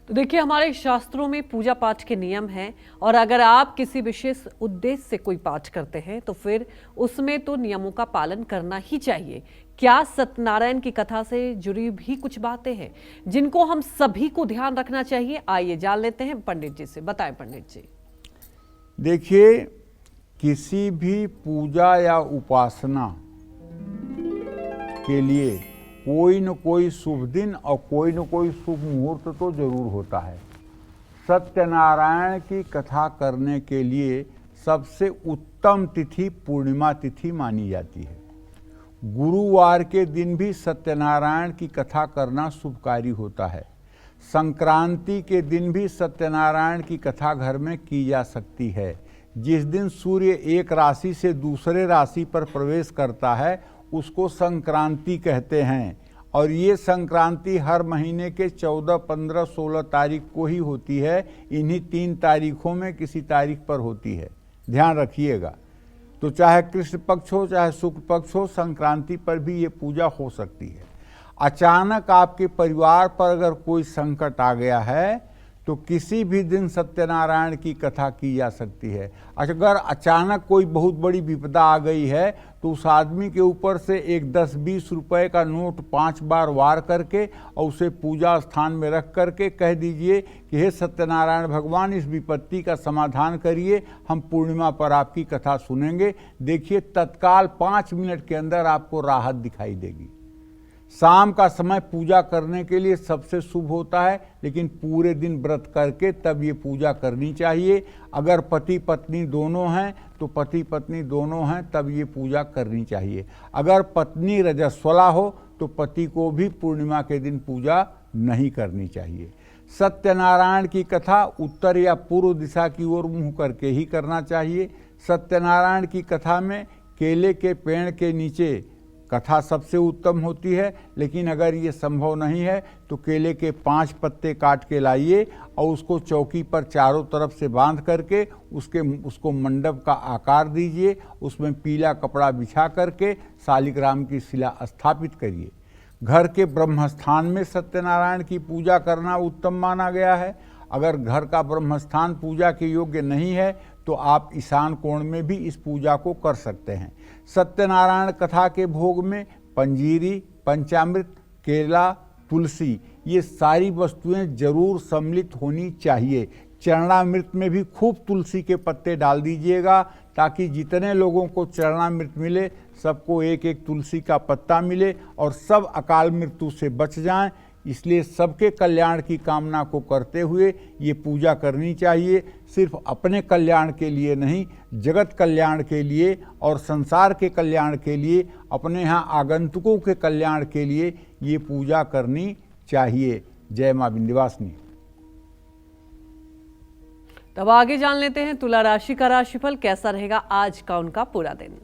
तो देखिए, हमारे शास्त्रों में पूजा पाठ के नियम हैं, और अगर आप किसी विशेष उद्देश्य से कोई पाठ करते हैं तो फिर उसमें तो नियमों का पालन करना ही चाहिए। क्या सत्यनारायण की कथा से जुड़ी भी कुछ बातें हैं जिनको हम सभी को ध्यान रखना चाहिए? आइए जान लेते हैं पंडित जी से। बताएं पंडित जी। देखिए, किसी भी पूजा या उपासना के लिए कोई न कोई शुभ दिन और कोई न कोई शुभ मुहूर्त तो जरूर होता है। सत्यनारायण की कथा करने के लिए सबसे उत्तम तिथि पूर्णिमा तिथि मानी जाती है। गुरुवार के दिन भी सत्यनारायण की कथा करना शुभकारी होता है। संक्रांति के दिन भी सत्यनारायण की कथा घर में की जा सकती है। जिस दिन सूर्य एक राशि से दूसरे राशि पर प्रवेश करता है उसको संक्रांति कहते हैं, और ये संक्रांति हर महीने के 14, 15, 16 तारीख को ही होती है। इन्हीं 3 तारीखों में किसी तारीख पर होती है, ध्यान रखिएगा। तो चाहे कृष्ण पक्ष हो चाहे शुक्ल पक्ष हो, संक्रांति पर भी ये पूजा हो सकती है। अचानक आपके परिवार पर अगर कोई संकट आ गया है तो किसी भी दिन सत्यनारायण की कथा की जा सकती है। अगर अचानक कोई बहुत बड़ी विपदा आ गई है तो उस आदमी के ऊपर से एक 10-20 रुपए का नोट 5 बार वार करके और उसे पूजा स्थान में रख करके कह दीजिए कि हे सत्यनारायण भगवान, इस विपत्ति का समाधान करिए, हम पूर्णिमा पर आपकी कथा सुनेंगे। देखिए, तत्काल 5 मिनट के अंदर आपको राहत दिखाई देगी। शाम का समय पूजा करने के लिए सबसे शुभ होता है, लेकिन पूरे दिन व्रत करके तब ये पूजा करनी चाहिए। अगर पति पत्नी दोनों हैं तो पति पत्नी दोनों हैं तब ये पूजा करनी चाहिए। अगर पत्नी रजस्वला हो तो पति को भी पूर्णिमा के दिन पूजा नहीं करनी चाहिए। सत्यनारायण की कथा उत्तर या पूर्व दिशा की ओर मुंह करके ही करना चाहिए। सत्यनारायण की कथा में केले के पेड़ के नीचे कथा सबसे उत्तम होती है, लेकिन अगर ये संभव नहीं है तो केले के 5 पत्ते काट के लाइए और उसको चौकी पर चारों तरफ से बांध करके उसको मंडप का आकार दीजिए। उसमें पीला कपड़ा बिछा करके शालिग्राम की शिला स्थापित करिए। घर के ब्रह्मस्थान में सत्यनारायण की पूजा करना उत्तम माना गया है। अगर घर का ब्रह्मस्थान पूजा के योग्य नहीं है तो आप ईशान कोण में भी इस पूजा को कर सकते हैं। सत्यनारायण कथा के भोग में पंजीरी, पंचामृत, केला, तुलसी, ये सारी वस्तुएं जरूर सम्मिलित होनी चाहिए। चरणामृत में भी खूब तुलसी के पत्ते डाल दीजिएगा, ताकि जितने लोगों को चरणामृत मिले सबको एक एक तुलसी का पत्ता मिले और सब अकाल मृत्यु से बच जाएं। इसलिए सबके कल्याण की कामना को करते हुए ये पूजा करनी चाहिए। सिर्फ अपने कल्याण के लिए नहीं, जगत कल्याण के लिए और संसार के कल्याण के लिए, अपने यहाँ आगंतुकों के कल्याण के लिए ये पूजा करनी चाहिए। जय मां विंध्यवासिनी। तब आगे जान लेते हैं तुला राशि का राशिफल कैसा रहेगा आज का उनका पूरा दिन।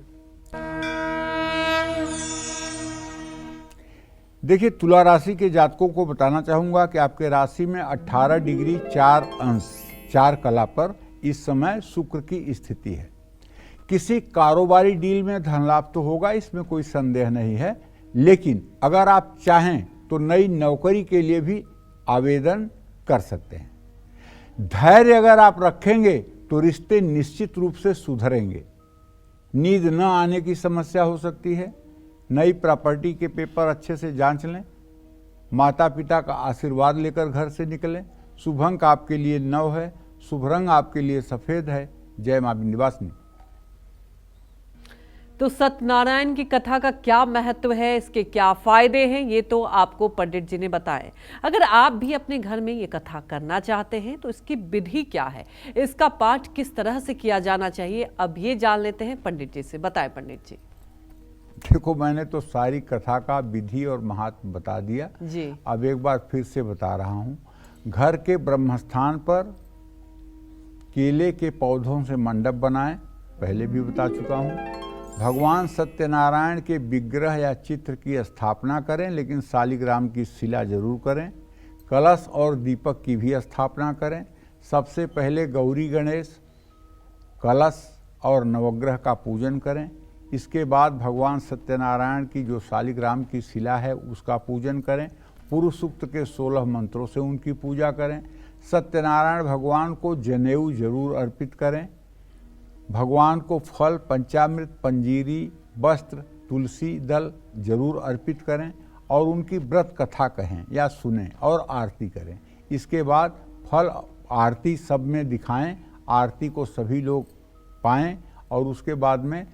देखिए, तुला राशि के जातकों को बताना चाहूँगा कि आपके राशि में 18 डिग्री 4 अंश 4 कला पर इस समय शुक्र की स्थिति है। किसी कारोबारी डील में धन लाभ तो होगा, इसमें कोई संदेह नहीं है। लेकिन अगर आप चाहें तो नई नौकरी के लिए भी आवेदन कर सकते हैं। धैर्य अगर आप रखेंगे तो रिश्ते निश्चित रूप से सुधरेंगे। नींद न आने की समस्या हो सकती है। नई प्रॉपर्टी के पेपर अच्छे से जांच लें। माता पिता का आशीर्वाद लेकर घर से निकलें। शुभ अंक आपके लिए 9 है। शुभ रंग आपके लिए सफेद है। जय मां विंध्यवासिनी। तो सत्यनारायण की कथा का क्या महत्व है, इसके क्या फायदे हैं, ये तो आपको पंडित जी ने बताए। अगर आप भी अपने घर में ये कथा करना चाहते हैं तो इसकी विधि क्या है, इसका पाठ किस तरह से किया जाना चाहिए, अब ये जान लेते हैं पंडित जी से। बताएं पंडित जी। देखो, मैंने तो सारी कथा का विधि और महात्म बता दिया जी। अब एक बार फिर से बता रहा हूँ। घर के ब्रह्मस्थान पर केले के पौधों से मंडप बनाएं, पहले भी बता चुका हूँ। भगवान सत्यनारायण के विग्रह या चित्र की स्थापना करें, लेकिन शालिग्राम की शिला जरूर करें। कलश और दीपक की भी स्थापना करें। सबसे पहले गौरी गणेश, कलश और नवग्रह का पूजन करें। इसके बाद भगवान सत्यनारायण की जो शालिग्राम की शिला है उसका पूजन करें। पुरुष सूक्त के 16 मंत्रों से उनकी पूजा करें। सत्यनारायण भगवान को जनेऊ जरूर अर्पित करें। भगवान को फल, पंचामृत, पंजीरी, वस्त्र, तुलसी दल जरूर अर्पित करें और उनकी व्रत कथा कहें या सुनें और आरती करें। इसके बाद फल आरती सब में दिखाएं, आरती को सभी लोग पाएं और उसके बाद में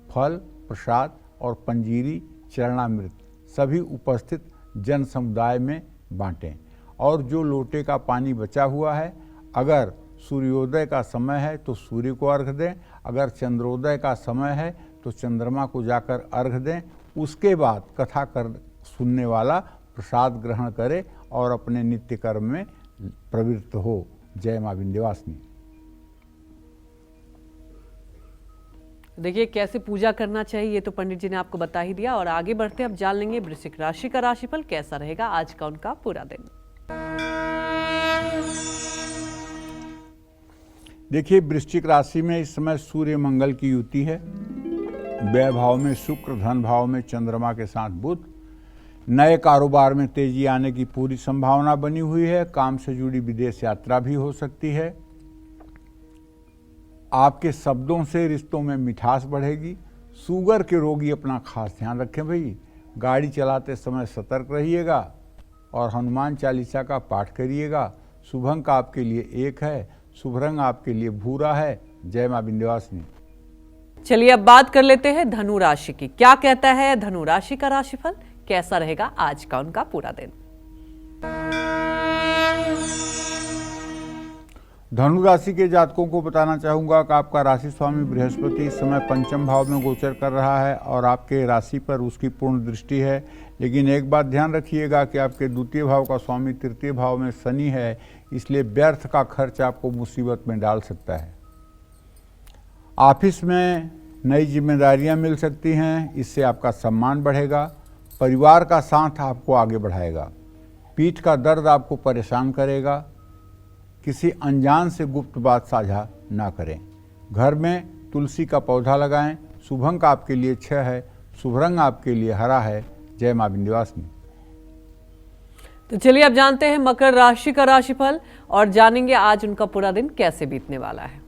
फल, प्रसाद और पंजीरी, चरणामृत सभी उपस्थित जन समुदाय में बांटें। और जो लोटे का पानी बचा हुआ है, अगर सूर्योदय का समय है तो सूर्य को अर्घ दें, अगर चंद्रोदय का समय है तो चंद्रमा को जाकर अर्घ दें। उसके बाद कथा कर सुनने वाला प्रसाद ग्रहण करे और अपने नित्य कर्म में प्रवृत्त हो। जय मां विंध्यवासिनी। देखिए कैसे पूजा करना चाहिए ये तो पंडित जी ने आपको बता ही दिया। और आगे बढ़ते अब जान लेंगे वृश्चिक राशि का राशिफल कैसा रहेगा आज का उनका पूरा दिन। देखिए, वृश्चिक राशि में इस समय सूर्य मंगल की युति है। व्यय भाव में शुक्र, धन भाव में चंद्रमा के साथ बुध। नए कारोबार में तेजी आने की पूरी संभावना बनी हुई है। काम से जुड़ी विदेश यात्रा भी हो सकती है। आपके शब्दों से रिश्तों में मिठास बढ़ेगी। शुगर के रोगी अपना खास ध्यान रखें भाई। गाड़ी चलाते समय सतर्क रहिएगा और हनुमान चालीसा का पाठ करिएगा। शुभ अंक आपके लिए 1 है, शुभ रंग आपके लिए भूरा है। जय मां विंध्यवासिनी। चलिए अब बात कर लेते हैं धनु राशि की। क्या कहता है धनु राशि का राशिफल, कैसा रहेगा आज का उनका पूरा दिन। धनु राशि के जातकों को बताना चाहूंगा कि आपका राशि स्वामी बृहस्पति इस समय पंचम भाव में गोचर कर रहा है और आपके राशि पर उसकी पूर्ण दृष्टि है। लेकिन एक बात ध्यान रखिएगा कि आपके द्वितीय भाव का स्वामी तृतीय भाव में शनि है, इसलिए व्यर्थ का खर्च आपको मुसीबत में डाल सकता है। ऑफिस में नई जिम्मेदारियां मिल सकती हैं, इससे आपका सम्मान बढ़ेगा। परिवार का साथ आपको आगे बढ़ाएगा। पीठ का दर्द आपको परेशान करेगा। किसी अनजान से गुप्त बात साझा ना करें। घर में तुलसी का पौधा लगाएं। शुभ अंक आपके लिए 6 है, शुभ रंग आपके लिए हरा है। जय मां विंध्यवासिनी। तो चलिए अब जानते हैं मकर राशि का राशिफल और जानेंगे आज उनका पूरा दिन कैसे बीतने वाला है।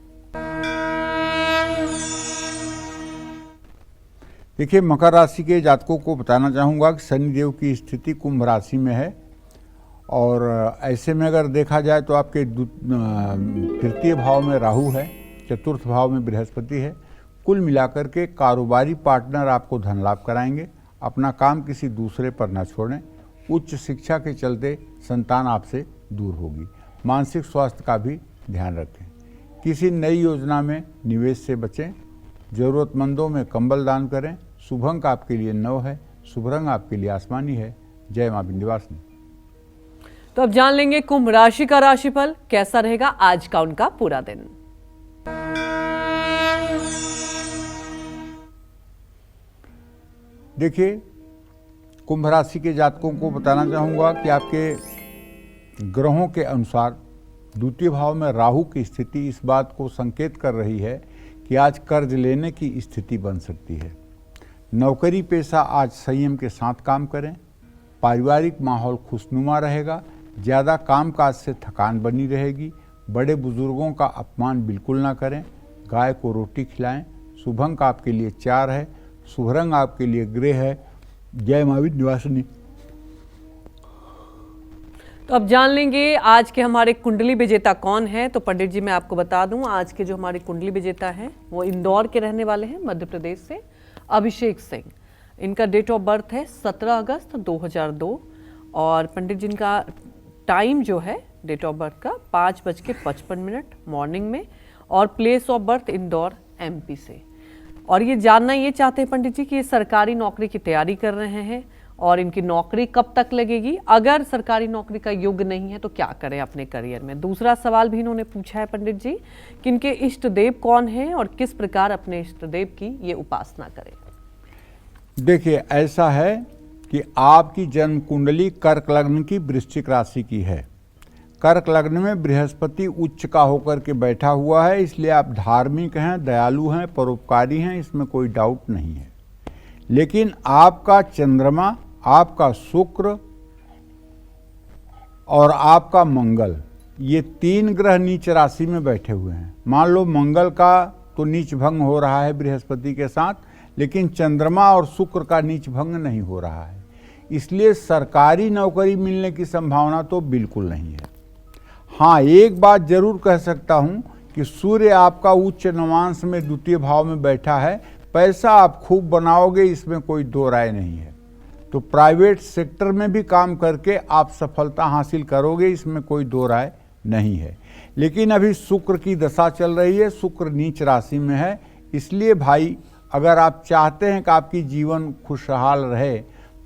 देखिए, मकर राशि के जातकों को बताना चाहूंगा कि शनिदेव की स्थिति कुंभ राशि में है और ऐसे में अगर देखा जाए तो आपके तृतीय भाव में राहु है, चतुर्थ भाव में बृहस्पति है। कुल मिलाकर के कारोबारी पार्टनर आपको धन लाभ कराएंगे। अपना काम किसी दूसरे पर न छोड़ें। उच्च शिक्षा के चलते संतान आपसे दूर होगी। मानसिक स्वास्थ्य का भी ध्यान रखें। किसी नई योजना में निवेश से बचें। जरूरतमंदों में कंबल दान करें। शुभ अंक आपके लिए 9 है, शुभ रंग आपके लिए आसमानी है। जय मां विंध्यवासिनी। तो अब जान लेंगे कुंभ राशि का राशिफल कैसा रहेगा आज का उनका पूरा दिन। देखिए, कुंभ राशि के जातकों को बताना चाहूंगा कि आपके ग्रहों के अनुसार द्वितीय भाव में राहु की स्थिति इस बात को संकेत कर रही है कि आज कर्ज लेने की स्थिति बन सकती है। नौकरी पेशा आज संयम के साथ काम करें। पारिवारिक माहौल खुशनुमा रहेगा। ज़्यादा कामकाज से थकान बनी रहेगी। बड़े बुजुर्गों का अपमान बिल्कुल ना करें। गाय को रोटी खिलाएं। शुभ अंक आपके लिए 4 है, शुभ रंग आपके लिए ग्रे है। जय मां विंध्यवासिनी। तो अब जान लेंगे आज के हमारे कुंडली विजेता कौन है। तो पंडित जी मैं आपको बता दूं, आज के जो हमारे कुंडली विजेता हैं वो इंदौर के रहने वाले हैं, मध्य प्रदेश से। अभिषेक सिंह। इनका डेट ऑफ बर्थ है 17 अगस्त 2002 और पंडित जी का टाइम जो है डेट ऑफ बर्थ का 5:55 मॉर्निंग में और place of birth Indore MP से। और ये जानना ये चाहते हैं पंडित जी कि ये सरकारी नौकरी की तैयारी कर रहे हैं और इनकी नौकरी कब तक लगेगी, अगर सरकारी नौकरी का योग नहीं है तो क्या करें अपने करियर में। दूसरा सवाल भी इन्होंने पूछा है पंडित जी कि इनके इष्ट देव कौन हैं और किस प्रकार अपने इष्ट देव की ये उपासना करें। देखिए, ऐसा है कि आपकी जन्म कुंडली कर्क लग्न की वृश्चिक राशि की है। कर्क लग्न में बृहस्पति उच्च का होकर के बैठा हुआ है, इसलिए आप धार्मिक हैं, दयालु हैं, परोपकारी हैं, इसमें कोई डाउट नहीं है। लेकिन आपका चंद्रमा, आपका शुक्र और आपका मंगल, ये 3 ग्रह नीच राशि में बैठे हुए हैं। मान लो मंगल का तो नीच भंग हो रहा है बृहस्पति के साथ, लेकिन चंद्रमा और शुक्र का नीच भंग नहीं हो रहा है, इसलिए सरकारी नौकरी मिलने की संभावना तो बिल्कुल नहीं है। हाँ, एक बात जरूर कह सकता हूं कि सूर्य आपका उच्च नवांश में द्वितीय भाव में बैठा है, पैसा आप खूब बनाओगे, इसमें कोई दो राय नहीं है। तो प्राइवेट सेक्टर में भी काम करके आप सफलता हासिल करोगे, इसमें कोई दो राय नहीं है। लेकिन अभी शुक्र की दशा चल रही है, शुक्र नीच राशि में है, इसलिए भाई अगर आप चाहते हैं कि आपकी जीवन खुशहाल रहे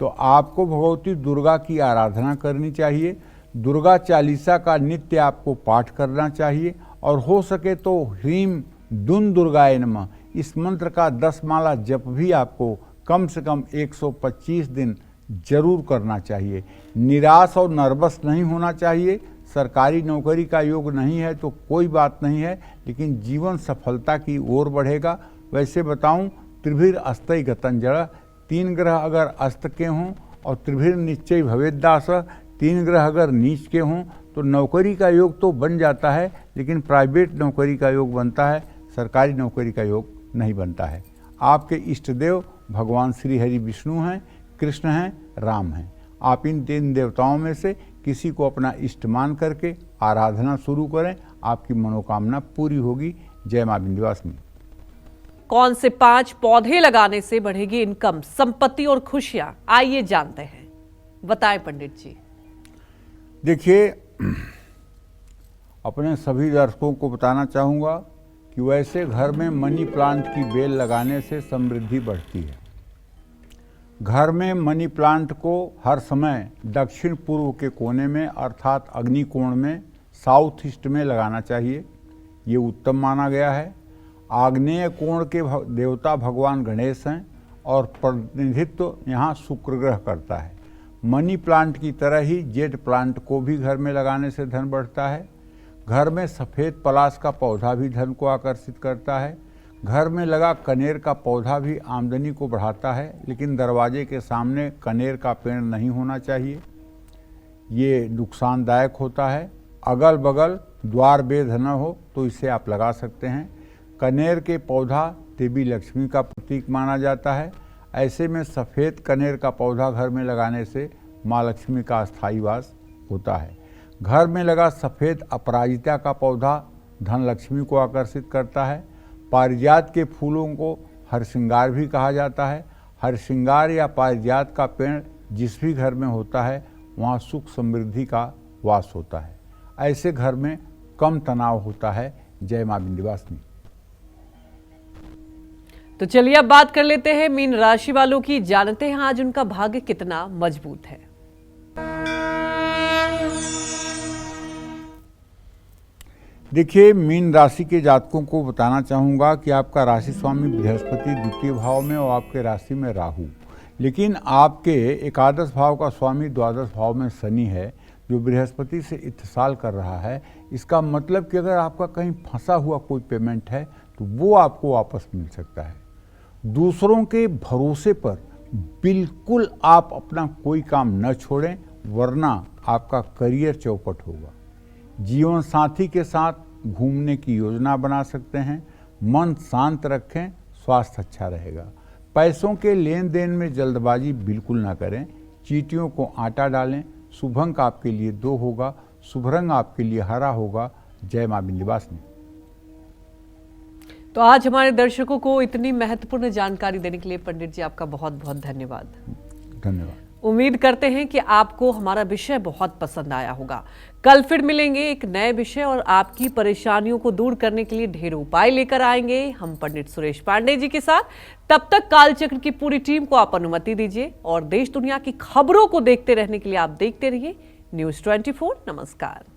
तो आपको भगवती दुर्गा की आराधना करनी चाहिए। दुर्गा चालीसा का नित्य आपको पाठ करना चाहिए और हो सके तो ह्रीम दुन दुर्गाय नमः इस मंत्र का 10 माला जप भी आपको कम से कम 125 दिन जरूर करना चाहिए। निराश और नर्वस नहीं होना चाहिए। सरकारी नौकरी का योग नहीं है तो कोई बात नहीं है, लेकिन जीवन सफलता की ओर बढ़ेगा। वैसे बताऊं, त्रिभिर अस्तय गतन जड़, 3 ग्रह अगर अस्त के हों और त्रिभिर निश्चय भवेद्दास, 3 ग्रह अगर नीच के हों तो नौकरी का योग तो बन जाता है, लेकिन प्राइवेट नौकरी का योग बनता है, सरकारी नौकरी का योग नहीं बनता है। आपके इष्ट देव भगवान श्री हरि विष्णु हैं, कृष्ण हैं, राम हैं। आप इन 3 देवताओं में से किसी को अपना इष्ट मान करके आराधना शुरू करें, आपकी मनोकामना पूरी होगी। जय मां विंध्यवासिनी। कौन से 5 पौधे लगाने से बढ़ेगी इनकम, संपत्ति और खुशियां, आइए जानते हैं, बताएं पंडित जी। देखिए, अपने सभी दर्शकों को बताना चाहूँगा कि वैसे घर में मनी प्लांट की बेल लगाने से समृद्धि बढ़ती है। घर में मनी प्लांट को हर समय दक्षिण पूर्व के कोने में अर्थात अग्निकोण में, साउथ ईस्ट में लगाना चाहिए, ये उत्तम माना गया है। आग्नेय कोण के देवता भगवान गणेश हैं और प्रतिनिधित्व यहाँ शुक्र ग्रह करता है। मनी प्लांट की तरह ही जेड प्लांट को भी घर में लगाने से धन बढ़ता है। घर में सफ़ेद पलाश का पौधा भी धन को आकर्षित करता है। घर में लगा कनेर का पौधा भी आमदनी को बढ़ाता है, लेकिन दरवाजे के सामने कनेर का पेड़ नहीं होना चाहिए, ये नुकसानदायक होता है। अगल बगल द्वार बेध न हो तो इसे आप लगा सकते हैं। कनेर के पौधा देवी लक्ष्मी का प्रतीक माना जाता है। ऐसे में सफ़ेद कनेर का पौधा घर में लगाने से माँ लक्ष्मी का स्थायी वास होता है। घर में लगा सफ़ेद अपराजिता का पौधा धन लक्ष्मी को आकर्षित करता है। पारिजात के फूलों को हरसिंगार भी कहा जाता है। हरसिंगार या पारिजात का पेड़ जिस भी घर में होता है वहाँ सुख समृद्धि का वास होता है। ऐसे घर में कम तनाव होता है। जय मां विंध्यवासिनी। तो चलिए अब बात कर लेते हैं मीन राशि वालों की, जानते हैं आज उनका भाग्य कितना मजबूत है। देखिए, मीन राशि के जातकों को बताना चाहूँगा कि आपका राशि स्वामी बृहस्पति द्वितीय भाव में और आपके राशि में राहु, लेकिन आपके एकादश भाव का स्वामी द्वादश भाव में शनि है, जो बृहस्पति से इत्तिसाल कर रहा है। इसका मतलब कि अगर आपका कहीं फंसा हुआ कोई पेमेंट है तो वो आपको वापस मिल सकता है। दूसरों के भरोसे पर बिल्कुल आप अपना कोई काम न छोड़ें, वरना आपका करियर चौपट होगा। जीवन साथी के साथ घूमने की योजना बना सकते हैं। मन शांत रखें, स्वास्थ्य अच्छा रहेगा। पैसों के लेन देन में जल्दबाजी बिल्कुल ना करें। चींटियों को आटा डालें। शुभ अंक आपके लिए 2 होगा। शुभ रंग आपके लिए हरा होगा। जय मां विंध्यवासिनी। तो आज हमारे दर्शकों को इतनी महत्वपूर्ण जानकारी देने के लिए पंडित जी आपका बहुत बहुत धन्यवाद। धन्यवाद। उम्मीद करते हैं कि आपको हमारा विषय बहुत पसंद आया होगा। कल फिर मिलेंगे एक नए विषय और आपकी परेशानियों को दूर करने के लिए ढेर उपाय लेकर आएंगे हम पंडित सुरेश पांडे जी के साथ। तब तक कालचक्र की पूरी टीम को आप अनुमति दीजिए और देश दुनिया की खबरों को देखते रहने के लिए आप देखते रहिए News 24। नमस्कार।